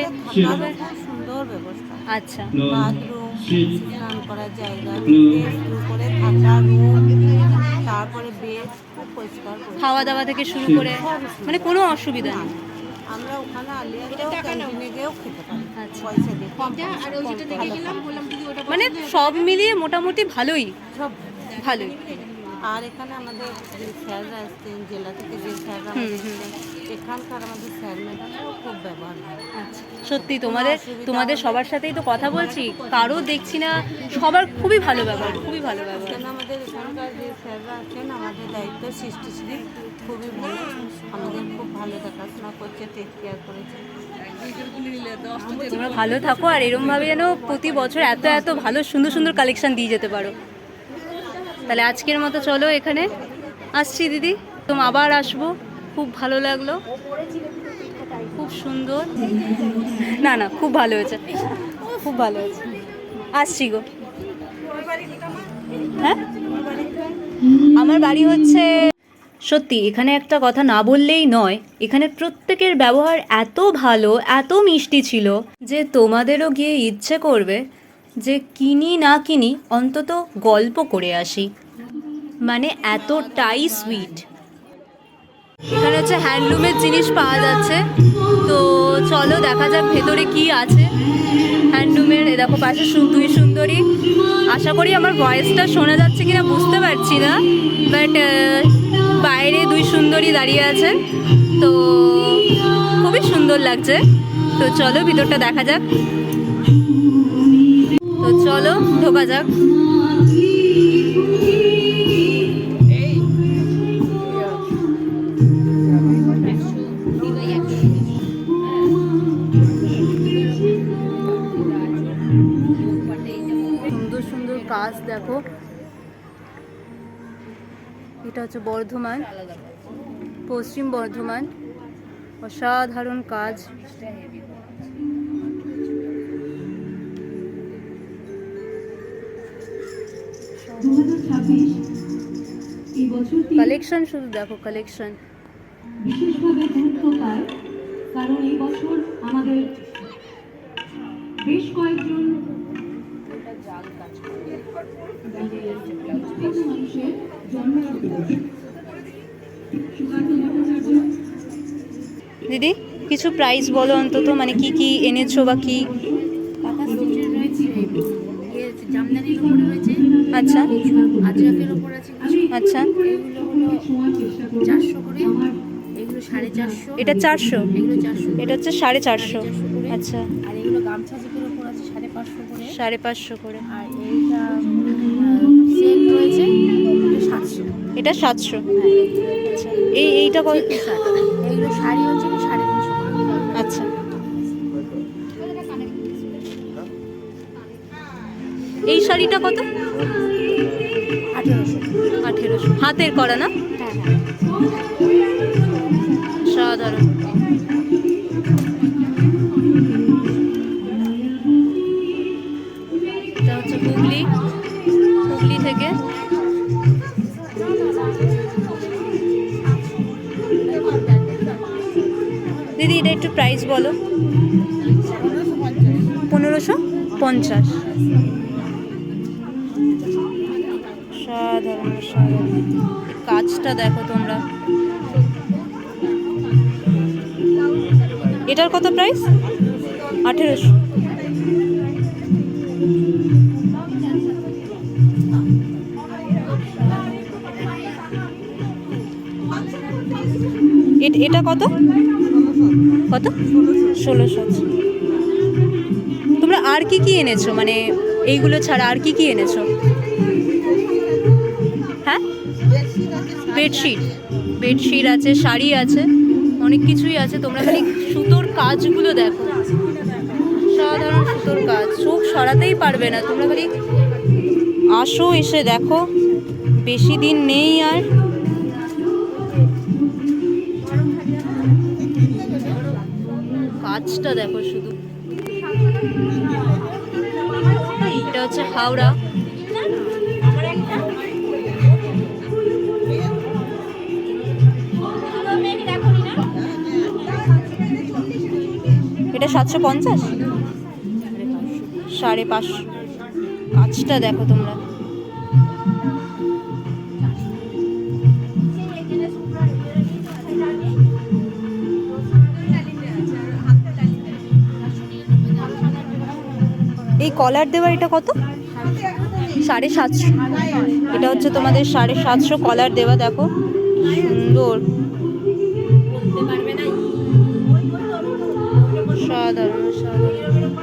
Speaker 4: থাকারও খুব সুন্দর ব্যবস্থা,
Speaker 1: আচ্ছা
Speaker 4: বাথরুম, স্নান করার জায়গা থেকে শুরু করে থাকা রুম, তারপরে বেড খুব পরিষ্কার পরিচ্ছন্ন।
Speaker 1: খাওয়া দাওয়া থেকে শুরু করে মানে কোনো অসুবিধা নেই।
Speaker 4: আমরা ওখানে আলিয়াতেও ক্যান্টিনে গিয়েও খেতে পারি
Speaker 1: আচ্ছা।
Speaker 4: পয়সা দিয়ে কম
Speaker 1: মানে সব মিলিয়ে মোটামুটি ভালোই
Speaker 4: সব
Speaker 1: ভালোই।
Speaker 4: আর এখানে আমাদের যে স্যাররা আসছেন, জেলা থেকে যে স্যাররা আমাদের এসছেন, এখানকার আমাদের স্যার ম্যাডামরাও খুব ব্যবহার ভালো।
Speaker 1: সত্যি তোমাদের সবার সাথেই তো কথা বলছি, কারো দেখছি না, সবার খুবই ভালো ব্যবহার, খুবই ভালো ব্যবহার।
Speaker 4: কেন আমাদের এখানকার যে স্যাররা আছেন আমাদের দায়িত্ব সৃষ্টিশীল, খুবই ভালো, আমাদের খুব ভালো দেখাশোনা করছে, টেক কেয়ার করেছে।
Speaker 1: তোমরা ভালো থাকো আর এরমভাবে যেন প্রতি বছর এত এত ভালো সুন্দর সুন্দর কালেকশন দিয়ে যেতে পারো। তাহলে আজকের মতো চলো, এখানে আসছি দিদি, তুমি আবার আসবো, খুব ভালো লাগলো, খুব সুন্দর, না না খুব ভালো হয়েছে, খুব ভালো হয়েছে, আসছি গো। হ্যাঁ আমার বাড়ি হচ্ছে, সত্যি এখানে একটা কথা না বললেই নয়, এখানে প্রত্যেকের ব্যবহার এত ভালো, এত মিষ্টি ছিল যে তোমাদেরও গিয়ে ইচ্ছে করবে যে কিনি না কিনি অন্তত গল্প করে আসি, মানে এতটাই সুইট। এখানে হচ্ছে হ্যান্ডলুমের জিনিস পাওয়া যাচ্ছে, তো চলো দেখা যাক ভেতরে কি আছে হ্যান্ডলুমের। দেখো পাশে দুই সুন্দরী, আশা করি আমার ভয়েসটা শোনা যাচ্ছে কিনা বুঝতে পারছি না, বাট বাইরে দুই সুন্দরী দাঁড়িয়ে আছে, তো খুবই সুন্দর লাগছে। তো চলো ভিতরটা দেখা যাক, তো চলো ঢোকা যাক। সুন্দর সুন্দর কাজ দেখো, এটা হচ্ছে বর্ধমান, পশ্চিম বর্ধমান, অসাধারণ কাজ। কালেকশন শুধু দেখো, কালেকশন
Speaker 8: বিশেষভাবে গুরুত্ব পায়, কারণ এই বছর আমাদের বেশ কয়েকজন মানুষের
Speaker 1: দিদি কিছু প্রাইস বলো অন্তত, মানে কি কি এনেছো বা কি?
Speaker 2: জামদানির উপরে রয়েছে,
Speaker 1: আচ্ছা
Speaker 2: আজরাকের উপর আছে কিছু,
Speaker 1: আচ্ছা,
Speaker 2: এগুলো হলো 400 করে, এগুলো 450,
Speaker 1: এটা 400,
Speaker 2: এগুলো 400,
Speaker 1: এটা হচ্ছে 450,
Speaker 2: করে।
Speaker 1: আচ্ছা,
Speaker 2: আর এগুলো গামছা জিপের উপর আছে 550 করে,
Speaker 1: 550 করে,
Speaker 2: আর এইটা সেট রয়েছে এটা 700,
Speaker 1: এটা 700, আচ্ছা, এইটা
Speaker 2: এইগুলো শাড়ি হচ্ছে 350 করে,
Speaker 1: আচ্ছা। এই শাড়িটা কত? 1800 হাতের করা না? সাধারণ। এটা হচ্ছে হুগলি থেকে। দিদি এটা একটু প্রাইস বলো। 1550। সাধারণ সাধারণ কাজটা দেখো তোমরা। এটার কত প্রাইস? 1800। এটা কত? 1600। তোমরা আর কি এনেছো, মানে এইগুলো ছাড়া আর কি এনেছো? হ্যাঁ, বেডশিট আছে, শাড়ি আছে, অনেক কিছুই আছে। তোমরা খালি সুতোর কাজগুলো দেখো, সাধারণ সুতোর কাজ, চোখ সরাতেই পারবে না। তোমরা খালি আসো, এসে দেখো, বেশি দিন নেই আর। কাজটা দেখো শুধু। এটা হচ্ছে হাওড়া। এটা 750, 550। কাজটা দেখো তোমরা। এই কলার দেওয়া এটা কত? 750। এটা হচ্ছে তোমাদের 750 কলার দেওয়া। দেখো সুন্দর, সাধারণ সাধারণ।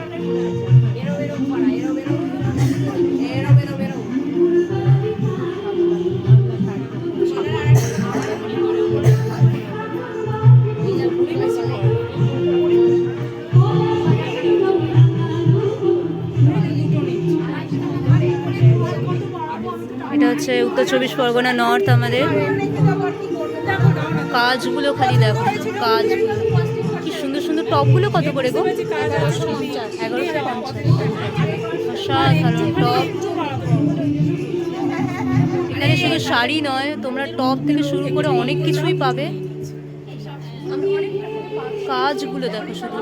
Speaker 1: এটা হচ্ছে উত্তর 24 পরগনা নর্থ আমাদের। কাজগুলো খালি দেখো, কাজগুলো কি সুন্দর সুন্দর। টপগুলো কত করে গো? 1150। সাধারণ টপ। এখানে শুধু শাড়ি নয়, তোমরা টপ থেকে শুরু করে অনেক কিছুই পাবে। কাজগুলো দেখো শুধু।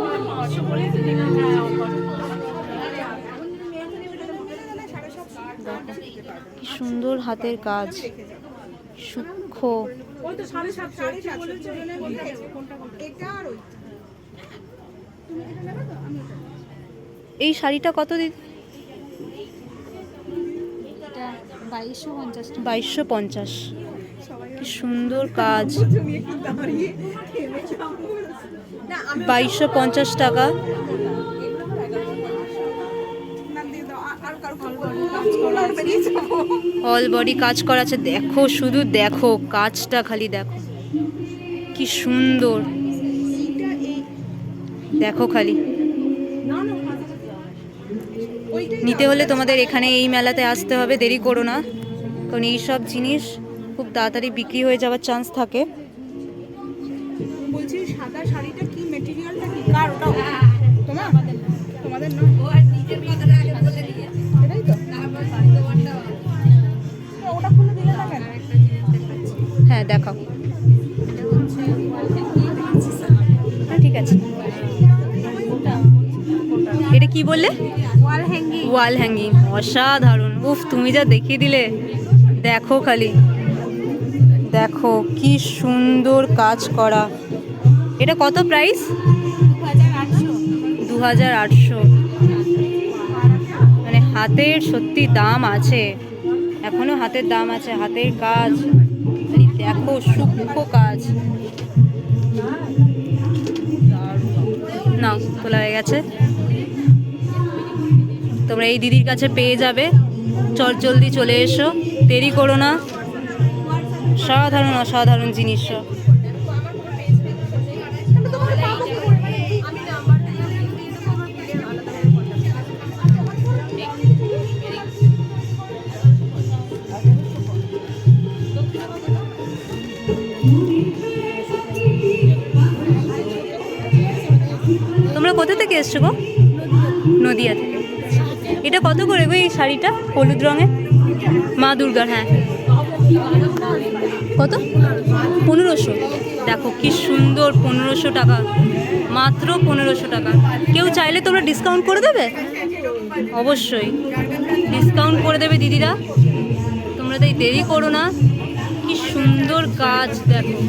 Speaker 1: কি সুন্দর হাতের কাজ, সূক্ষ্ম। এই শাড়িটা কত দিদি? 2250। কি সুন্দর কাজ, 2250 টাকা। অল বডি কাজ করা আছে। দেখো শুধু দেখো কাজটা, খালি দেখো কি সুন্দর। দেখো খালি। নিতে হলে তোমাদের এখানে এই মেলাতে আসতে হবে, দেরি করো না, কারণ এই সব জিনিস খুব তাড়াতাড়ি বিক্রি হয়ে যাওয়ার চান্স থাকে।
Speaker 6: বলছি সাদা শাড়িটা কি মেটেরিয়ালটা কি কার? ওটা তোমাদের তোমাদের নয়? এটাই তো। ওটা খুলে দিলে না কেন?
Speaker 1: হ্যাঁ দেখাও। হ্যাঁ ঠিক আছে। এটা কি বললে?
Speaker 6: Wall hanging.
Speaker 1: Wall hanging. অসাধারণ। উফ, তুমি যা দেখিয়ে দিলে। দেখো খালি, দেখো কি সুন্দর কাজ করা। এটা কত প্রাইস? 2800। মানে হাতের সত্যি দাম আছে, এখনো হাতের দাম আছে। হাতের কাজ খালি দেখো, সূক্ষ্ম কাজ। না তোলা হয়ে গেছে। তোমরা এই দিদির কাছে পেয়ে যাবে। চট জলদি চলে এসো, দেরি করো না। সাধারণ অসাধারণ জিনিস সব। তোমরা কোথা থেকে এসছো গো? নদিয়া থেকে। এটা কত করে গো এই শাড়িটা? হলুদ রঙের, মা দুর্গার। হ্যাঁ কত? 1500। দেখো কি সুন্দর, 1500 টাকা, মাত্র 1500 টাকা। কেউ চাইলে তোমরা ডিসকাউন্ট করে দেবে? অবশ্যই ডিসকাউন্ট করে দেবে দিদিরা। তোমরা তাই দেরি করো না। কি সুন্দর কাজ দেখো,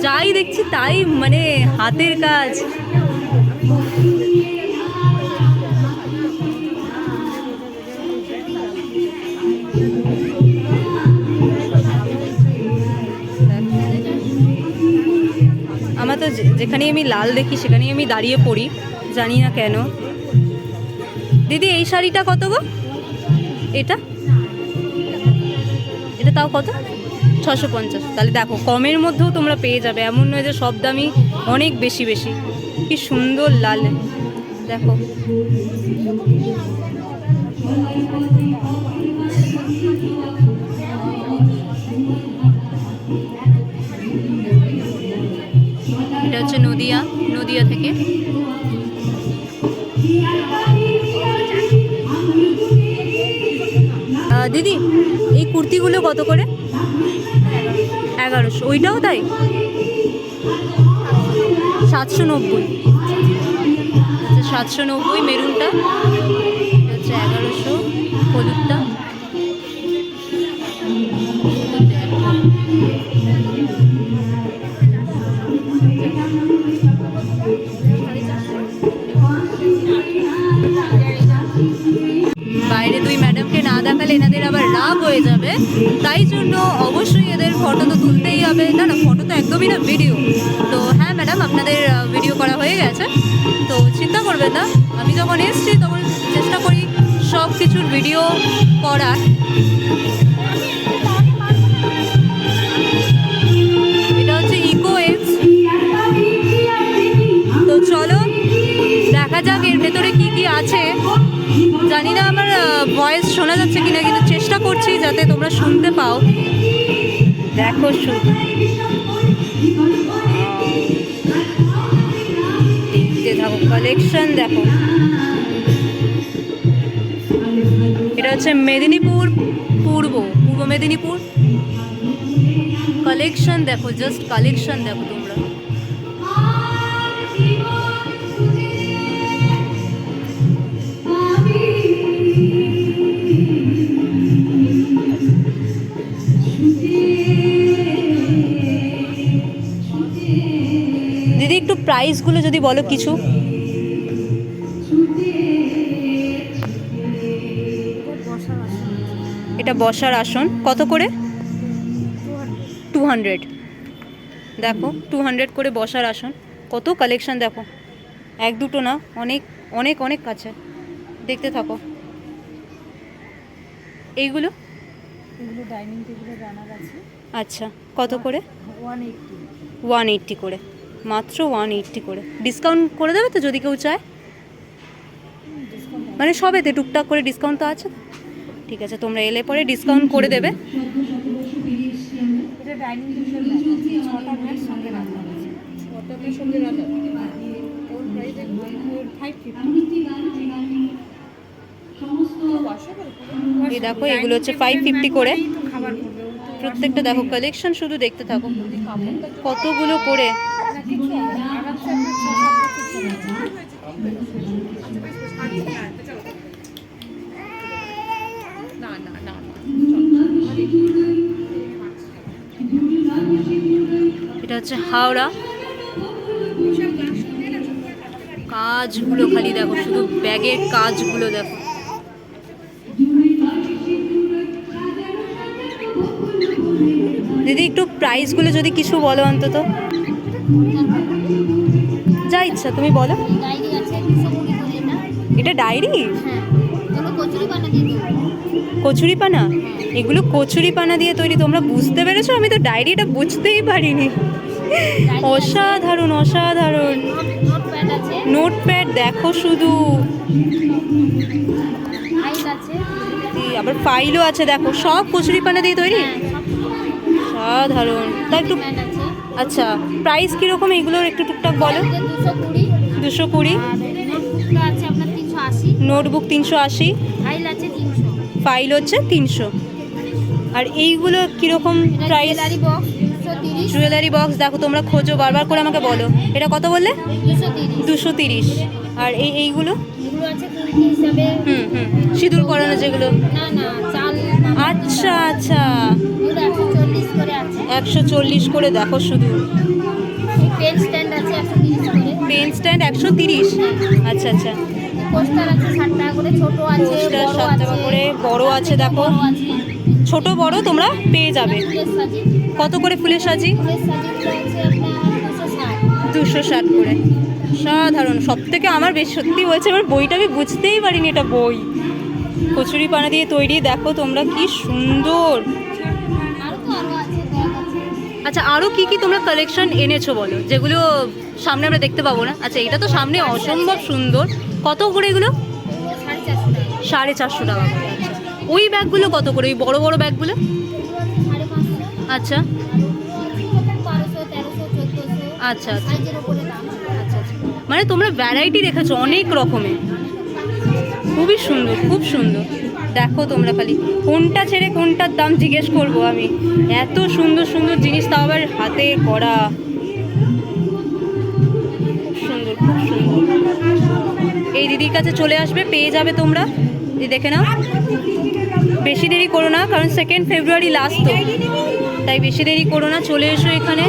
Speaker 1: যাই দেখছি তাই মানে হাতের কাজ। আমার তো যেখানেই আমি লাল দেখি সেখানেই আমি দাঁড়িয়ে পড়ি, জানি না কেন। দিদি এই শাড়িটা কত গো? এটা এটা তাও কত? 650। তাহলে দেখো কমের মধ্যেও তোমরা পেয়ে যাবে, এমন নয় যে সব দামই অনেক বেশি বেশি। কি সুন্দর লাল দেখো। এটা হচ্ছে নদিয়া, নদিয়া থেকে। দিদি এই কুর্তিগুলো কত করে? 1100। ওইটাও তাই? 790। 790 মেরুনটা। হচ্ছে 1100 হলুদটা। বাইরে দুই ম্যাডামকে না দেখালে এনাদের আবার রাগ হয়ে যাবে, তাই জন্য অবশ্যই এদের ফটো তো তুলতেই হবে। না না, ফটো তো একদমই না, ভিডিও। তো হ্যাঁ ম্যাডাম, আপনাদের ভিডিও করা হয়ে গেছে, তো চিন্তা করবেন না। আমি যখন এসেছি তখন চেষ্টা করি সব কিছুর ভিডিও করার। এটা হচ্ছে ইকো এক্স। তো চলো দেখা যাক এর ভেতরে কি কি আছে। জানি না আমার ভয়েস শোনা যাচ্ছে কিনা, কিন্তু চেষ্টা করছি যাতে তোমরা শুনতে পাও। দেখো শুধু দেখতে থাকো, কালেকশন দেখো। এটা হচ্ছে মেদিনীপুর পূর্ব মেদিনীপুর। কালেকশন দেখো, জাস্ট কালেকশন দেখো তোমরা। দিদি একটু প্রাইসগুলো যদি বলো কিছু। এটা বসার আসন কত করে? 200। দেখো 200 করে বসার আসন। কত কালেকশন দেখো, এক দুটো না, অনেক অনেক অনেক কাছে। দেখতে থাকো। এইগুলো
Speaker 2: ডাইনিং টেবিলের রানার আছে।
Speaker 1: আচ্ছা, কত করে? 180 করে, মাত্র 180 করে। ডিসকাউন্ট করে দেবে তো যদি কেউ চায়? মানে সবেতে টুকটাক করে ডিসকাউন্ট তো আছে। ঠিক আছে, তোমরা এলে পরে ডিসকাউন্ট করে দেবে।
Speaker 2: এটা ডাইনিং টেবিলের 6টা বেড সঙ্গে রাখা আছে। 6টা বেড সঙ্গে রাখা। ওর প্রাইস 550।
Speaker 1: এই দেখো, এগুলো হচ্ছে 550 করে প্রত্যেকটা। দেখো কালেকশন শুধু দেখতে থাকো, কতগুলো করে। এটা হচ্ছে হাওড়া। কাজগুলো খালি দেখো, শুধু ব্যাগের কাজগুলো দেখো। দিদি একটু প্রাইসগুলো যদি কিছু বলো অন্তত, যা ইচ্ছা তুমি বলো।
Speaker 2: ডায়েরি আছে 220 করে না।
Speaker 1: এটা ডায়েরি?
Speaker 2: হ্যাঁ, এগুলো কচুরি পানা দিয়ে তৈরি।
Speaker 1: কচুরি পানা? এগুলো কচুরি পানা দিয়ে তৈরি, তোমরা বুঝতে পেরেছো? আমি তো ডায়েরিটা বুঝতেই পারিনি। অসাধারণ অসাধারণ।
Speaker 2: নোটপ্যাড আছে।
Speaker 1: নোটপ্যাড দেখো শুধু,
Speaker 2: ফাইল আছে।
Speaker 1: আবার ফাইলও আছে দেখো, সব কচুরি পানা দিয়ে তৈরি। সাধারণ। তা একটু
Speaker 2: প্যাড আছে।
Speaker 1: আচ্ছা, প্রাইস কীরকম এগুলোর একটু টুকটাক বলো।
Speaker 2: 220।
Speaker 1: 220।
Speaker 2: আর নোটবুকটা আছে আপনার 380।
Speaker 1: নোটবুক 380।
Speaker 2: ফাইল আছে 300।
Speaker 1: ফাইল হচ্ছে 300। আর এইগুলো কীরকম price?
Speaker 2: Jewellery box 230।
Speaker 1: Jewellery box দেখো, তোমরা খোঁজো বারবার করে আমাকে বলো। এটা কত বললে?
Speaker 2: 230।
Speaker 1: 230। আর এইগুলো?
Speaker 2: এগুলো আছে কুর্তি হিসাবে।
Speaker 1: হুম, সিঁদুর পরানো যেগুলো।
Speaker 2: না না, চাল।
Speaker 1: আচ্ছা আচ্ছা,
Speaker 2: এগুলো 140 করে আছে।
Speaker 1: 140 করে দেখো শুধু।
Speaker 2: পেন স্ট্যান্ড আছে 130 করে।
Speaker 1: Pen stand 130। আচ্ছা আচ্ছা।
Speaker 2: পোস্টার আছে 60 টাকা করে, ছোট আছে,
Speaker 1: পোস্টার
Speaker 2: বড়
Speaker 1: 60 টাকা
Speaker 2: আছে।
Speaker 1: করে, বড় আছে দেখো।
Speaker 2: বড় আছে।
Speaker 1: ছোট বড় তোমরা পেয়ে যাবে।
Speaker 2: ফুলের সাজি।
Speaker 1: কত করে ফুলের সাজি?
Speaker 2: ফুলের সাজিগুলো আছে আপনার 260।
Speaker 1: 260 করে। সাধারণ। সব থেকে আমার বেশ সত্যি বলছে, আমার বইটা আমি বুঝতেই পারিনি এটা বই। কচুরি পানা দিয়ে তৈরি, দেখো তোমরা কি সুন্দর।
Speaker 2: আরো আছে, ব্যাগ আছে।
Speaker 1: আচ্ছা, আরও কি কি তোমরা কালেকশন এনেছো বলো, যেগুলো সামনে আমরা দেখতে পাবো না। আচ্ছা, এটা তো সামনে অসম্ভব সুন্দর। কত করে এগুলো?
Speaker 2: 450 টাকা।
Speaker 1: 450 টাকা করে। আচ্ছা, ওই ব্যাগগুলো কত করে, ওই বড় বড় ব্যাগগুলো?
Speaker 2: 550।
Speaker 1: আচ্ছা
Speaker 2: 1200, 1300, 1400।
Speaker 1: আচ্ছা আচ্ছা
Speaker 2: সাইজের উপরে দাম।
Speaker 1: আচ্ছা আচ্ছা। মানে তোমরা ভ্যারাইটি রেখেছো অনেক রকমের, খুবই সুন্দর, খুব সুন্দর। দেখো তোমরা খালি কোনটা ছেড়ে কোনটার দাম জিজ্ঞেস করবো আমি। এত সুন্দর সুন্দর জিনিস, তাও আবার হাতে করা। খুব সুন্দর, খুব সুন্দর। এই দিদির কাছে চলে আসবে, পেয়ে যাবে তোমরা। এই দেখে নাও, বেশি দেরি করো না, কারণ 2 ফেব্রুয়ারি লাস্ট তো, তাই বেশি দেরি করো না, চলে এসো এখানে।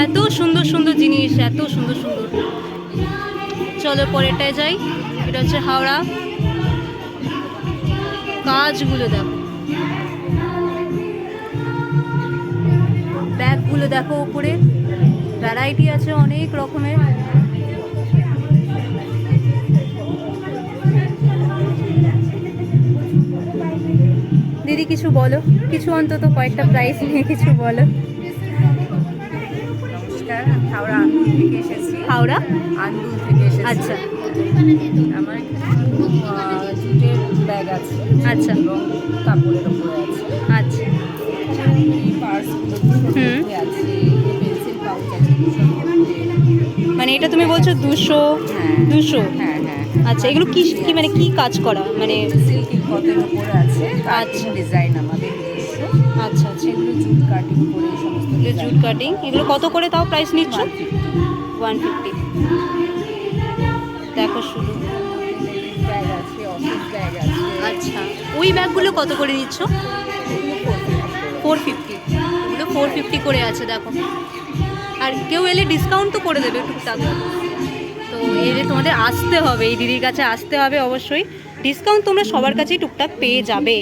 Speaker 1: এত সুন্দর সুন্দর জিনিস, এত সুন্দর সুন্দর। চলো পরেরটায় যাই। এটা হচ্ছে হাওড়া। কাজগুলো দেখো, ব্যাগগুলো দেখো উপরে, ভ্যারাইটি আছে অনেক রকমের। দিদি কিছু বলো, কিছু অন্তত কয়েকটা প্রাইস নিয়ে কিছু বলো।
Speaker 4: নমস্কার, আমি হাওড়া আন্দুল থেকে এসেছি।
Speaker 1: হাওড়া
Speaker 4: আন্দুল থেকে এসেছি।
Speaker 1: আচ্ছা
Speaker 4: আমার এখানে জুটের ব্যাগ আছে,
Speaker 1: আচ্ছা
Speaker 4: এবং কাপড়ের ওপরে আছে।
Speaker 1: আচ্ছা
Speaker 4: পার্সগুলো
Speaker 1: হুম।
Speaker 4: আছে, পেন্সিল পাউচ আছে 200
Speaker 1: মানে এটা তুমি বলছো 200?
Speaker 4: হ্যাঁ
Speaker 1: 200?
Speaker 4: হ্যাঁ হ্যাঁ।
Speaker 1: আচ্ছা এগুলো কি কি মানে কি কাজ করা মানে?
Speaker 4: সিল্কি কটের ওপরে আছে,
Speaker 1: আচ্ছা।
Speaker 4: ডিজাইন আমাদের নিজস্ব।
Speaker 1: আচ্ছা আচ্ছা,
Speaker 4: সেগুলো জুট কাটিং করে সমস্ত
Speaker 1: এগুলো জুট কাটিং। এগুলো কত করে তাও প্রাইস নিচ্ছ? 150। দেখো শুধু
Speaker 4: ব্যাগ আছে, অফিস ব্যাগ আছে।
Speaker 1: আচ্ছা, ওই ব্যাগগুলো কত করে নিচ্ছ? 450। এগুলো 450 করে আছে দেখো। আর কেউ এলে ডিসকাউন্ট তো করে দেবে টুকটাক। তো এলে তোমাদের আসতে হবে, এই দিদির কাছে আসতে হবে অবশ্যই। ডিসকাউন্ট তোমরা সবার কাছেই টুকটাক পেয়ে যাবে।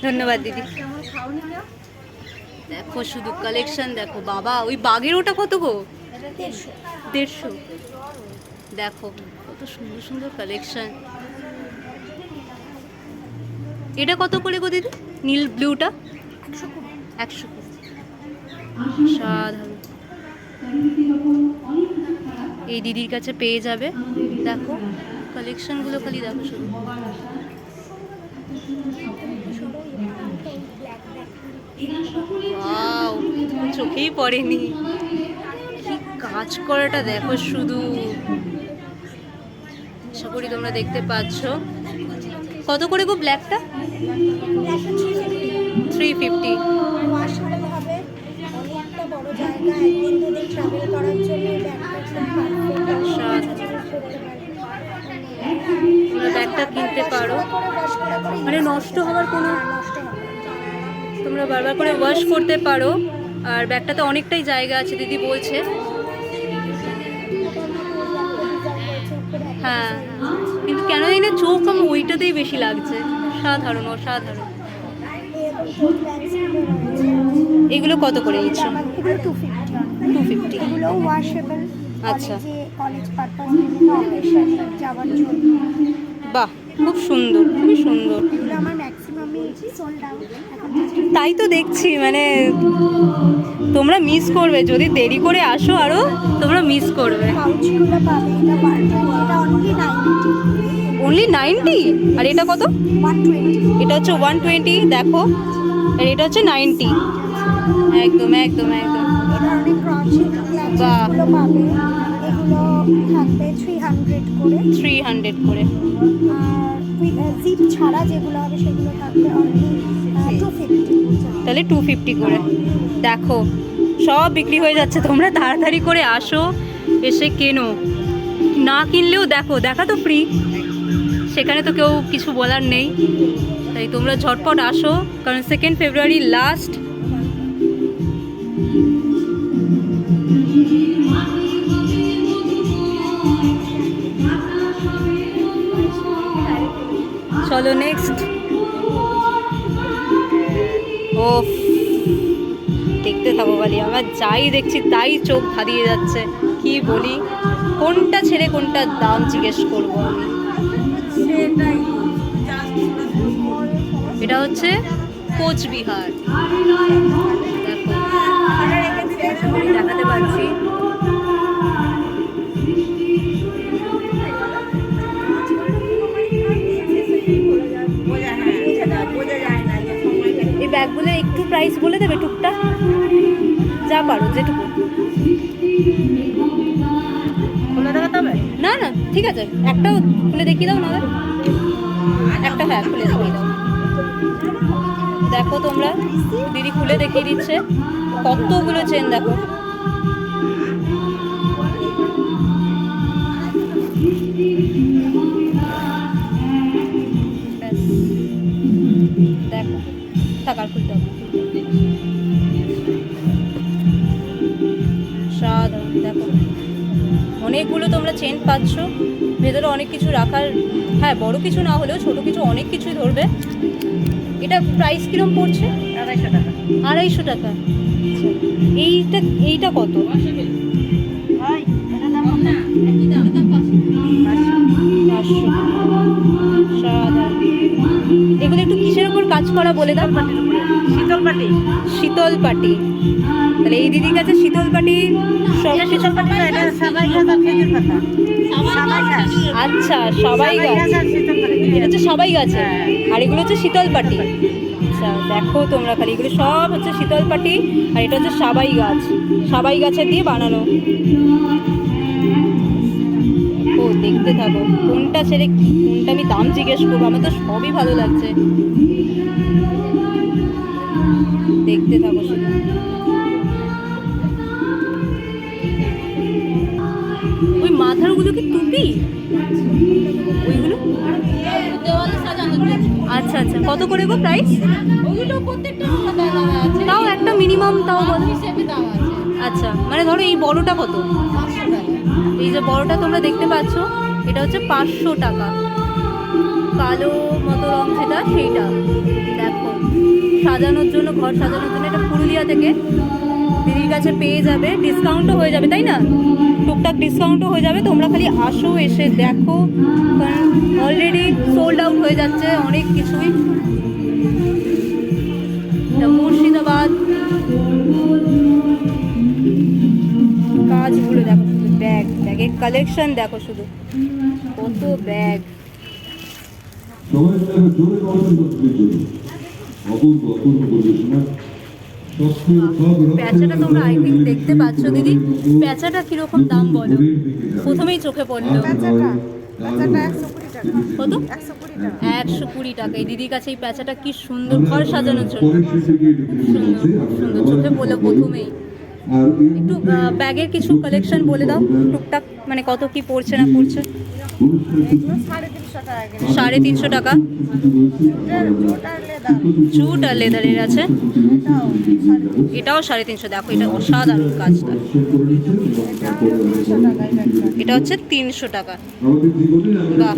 Speaker 1: ধন্যবাদ দিদি। দেখো শুধু কালেকশন দেখো বাবা। ওই বাঘের ওটা কত গো? 150। দেখো কত সুন্দর সুন্দর কালেকশন। এটা কত করে গো দিদি? নীল ব্লুটা 100। সাধারণ এই দিদির কাছে পেয়ে যাবে। দেখো কালেকশনগুলো খালি দেখো শুধু। ওয়াও, চোখেই পড়েনি। কি কাজ করাটা দেখো শুধু। আশা করি তোমরা দেখতে পাচ্ছ। কত করে গো ব্ল্যাকটা? 350।
Speaker 6: ওয়াশেবল হবে, অনেকটা বড় জায়গা, 1-2 দিন ট্রাভেল করার জন্য এই ব্যাগটা খুব পারফেক্ট।
Speaker 1: তোমরা ব্যাগটা কিনতে পারো, মানে নষ্ট হওয়ার কোনো, তোমরা বারবার করে ওয়াশ করতে পারো। আর ব্যাগটাতে অনেকটাই জায়গা আছে দিদি বলছে। হ্যাঁ, কিন্তু কেন জানি না চোখ আমার ওইটাতেই বেশি লাগছে। সাধারণ, অসাধারণ। এগুলো কত করে নিচ্ছ?
Speaker 6: এগুলো 250। এগুলো ওয়াশেবল।
Speaker 1: আচ্ছা।
Speaker 6: কলেজ পারপাস, বিভিন্ন অকেশন যাওয়ার জন্য।
Speaker 1: বাহ, খুব সুন্দর, খুবই সুন্দর।
Speaker 6: এগুলো আমার ম্যাক্সিমামই সোল্ড আউট এখন।
Speaker 1: তাই তো দেখছি, মানে তোমরা মিস করবে যদি দেরি করে আসো, আরো তোমরা মিস করবে।
Speaker 6: পাউচগুলো পাবে, এটা 120, এটা অনলি 90।
Speaker 1: অনলি 90? আর এটা কত?
Speaker 6: 120।
Speaker 1: এটা হচ্ছে 120 দেখো, আর এটা হচ্ছে 90। একদম একদম একদম।
Speaker 6: এই ধরনের ক্রচেট
Speaker 1: বাহ।
Speaker 6: ক্লাচগুলো পাবে, এগুলো থাকবে 300 করে।
Speaker 1: 300 করে।
Speaker 6: আর জিপ ছাড়া যেগুলো হবে সেগুলো থাকবে অনলি 250।
Speaker 1: তাহলে 250 করে। দেখো সব বিক্রি হয়ে যাচ্ছে, তোমরা তাড়াতাড়ি করে আসো, এসে কেনো। না কিনলেও দেখো, দেখা তো ফ্রি, সেখানে তো কেউ কিছু বলার নেই। তাই তোমরা ঝটপট আসো, কারণ 2 ফেব্রুয়ারি লাস্ট। চলো নেক্সট। ওফ, দেখতে থাকো বালি, আমার যাই দেখছি তাই চোখ ধাঁধিয়ে যাচ্ছে। কি বলি, কোনটা ছেড়ে কোনটার দাম জিজ্ঞেস করবো আমি। এটা হচ্ছে কোচবিহার। দেখো দেখাতে পারছি। এই ব্যাগগুলো একটু প্রাইস বলে দেবে টুকটাক, যা পারো যেটুকু। না না ঠিক আছে, একটাও খুলে দেখিয়ে দাও না। একটা হ্যাঁ খুলে দেখিয়ে দাও। দেখো তোমরা, দিদি খুলে দেখিয়ে দিচ্ছে কতগুলো চেন। দেখো টাকার ফুলটা সাধারণ দেখো, অনেকগুলো তোমরা চেন পাচ্ছ, ভেতরে অনেক কিছু রাখার, হ্যাঁ বড় কিছু না হলেও ছোট কিছু অনেক কিছুই ধরবে। এটা প্রাইস কিরম পড়ছে?
Speaker 4: 250 টাকা।
Speaker 1: 250 টাকা। এইটা কত?
Speaker 4: ভাই এটা দাম না,
Speaker 1: 500। সাধারণ। এগুলো একটু কিসের উপর কাজ করা বলে দাও?
Speaker 4: শীতল পাটি।
Speaker 1: শীতল পাটি। তাহলে এই দিদির কাছে শীতল পাটি সব কিছু।
Speaker 4: শীতল পাটি না, এটা সবাই গাছ আর খেজুর পাতা। সবাই গাছ।
Speaker 1: আচ্ছা, সবাই গাছ।
Speaker 4: আর শীতল পাটি।
Speaker 1: এটা হচ্ছে সবাই গাছে, আর এগুলো হচ্ছে শীতল পাটি। আচ্ছা দেখো তোমরা খালি, এগুলো সব হচ্ছে শীতল পাটি, আর এটা হচ্ছে সাবাই গাছ, সাবাই গাছের দিয়ে বানানো। ও দেখতে থাকো, কোনটা ছেড়ে কোনটা আমি দাম জিজ্ঞেস করবো, আমার তো সবই ভালো লাগছে। দেখতে থাকো শুধু। ওই মাথার ওগুলো কি টুপি? ওইগুলো আচ্ছা আচ্ছা, কত করে গো প্রাইস? তাও একটা মিনিমাম তাও বলো। আচ্ছা মানে ধরো এই বড়টা কত? এই যে বড়টা তোমরা দেখতে পাচ্ছ, এটা হচ্ছে 500 টাকা। কালো মতো রং যেটা সেইটা দেখো, সাজানোর জন্য, ঘর সাজানোর জন্য। এটা পুরুলিয়া থেকে দিদির কাছে পেয়ে যাবে, ডিসকাউন্টও হয়ে যাবে তাই না? টুকটাক ডিসকাউন্টও হয়ে যাবে, তোমরা খালি আসো, এসে দেখো, কারণ অলরেডি সোল্ড আউট হয়ে যাচ্ছে অনেক কিছুই। মুর্শিদাবাদ কাজগুলো দেখো শুধু, ব্যাগের কালেকশন দেখো শুধু, কত ব্যাগ।
Speaker 7: সবাই মিলে জোরে করবেন দক্ষিণের জন্য অপূর্ব অপূর্ব পরিবেশনা।
Speaker 1: প্যাঁচাটা তোমরা আই থিঙ্ক দেখতে পাচ্ছ দিদি, প্যাঁচাটা কিরকম দাম বলো? প্রথমেই চোখে পড়লো। কত? 120 টাকা। এই দিদির কাছে এই প্যাঁচাটা কি সুন্দর, ঘর সাজানোর জন্য সুন্দর, চোখে পড়লো প্রথমেই। একটু ব্যাগের কিছু কালেকশন বলে দাও টুকটাক, মানে কত কি পড়ছে না পড়ছে? 350 টাকা। জুট আর লেদারের আছে, এটাও 350। দেখো এটা অসাধারণ কাজটা, এটা হচ্ছে 300 টাকা। বাহ,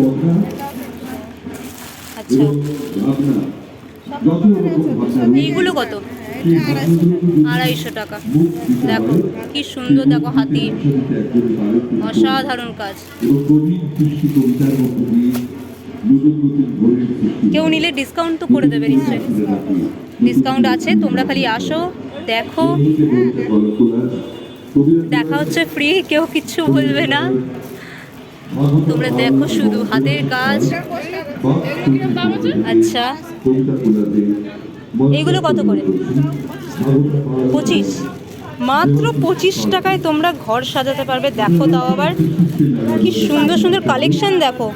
Speaker 1: আচ্ছা এইগুলো কত? 250 টাকা। দেখো কি সুন্দর, দেখো হাতি, অসাধারণ কাজ। কেউ নিলে ডিসকাউন্ট তো করে দেবে নিশ্চয়ই, ডিসকাউন্ট আছে, তোমরা খালি আসো দেখো। দেখা হচ্ছে ফ্রি, কেউ কিচ্ছু বলবে না, তোমরা দেখো শুধু হাতের কাজ। আচ্ছা এইগুলো কত করে? 25। মাত্র 25 টাকায় তোমরা ঘর সাজাতে পারবে। দেখো তাও আবার কি সুন্দর সুন্দর কালেকশন দেখো।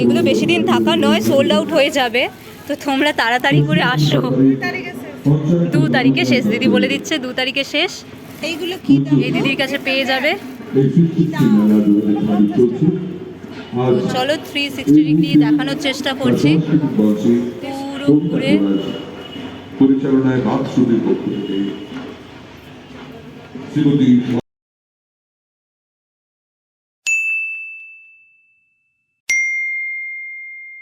Speaker 1: এগুলো বেশি দিন থাকা নয়, সোল্ড আউট হয়ে যাবে, তো তোমরা তাড়াতাড়ি করে আসো। 2 তারিখে শেষ, দিদি বলে দিচ্ছে 2 তারিখে শেষ।
Speaker 4: এইগুলো কি দাম?
Speaker 1: এই দিদির কাছে পেয়ে যাবে। চলো 360 ডিগ্রি দেখানোর চেষ্টা করছি, পুরো ঘুরে।
Speaker 7: পরিচালনায় বাদ পক্ষ থেকে শ্রীমতী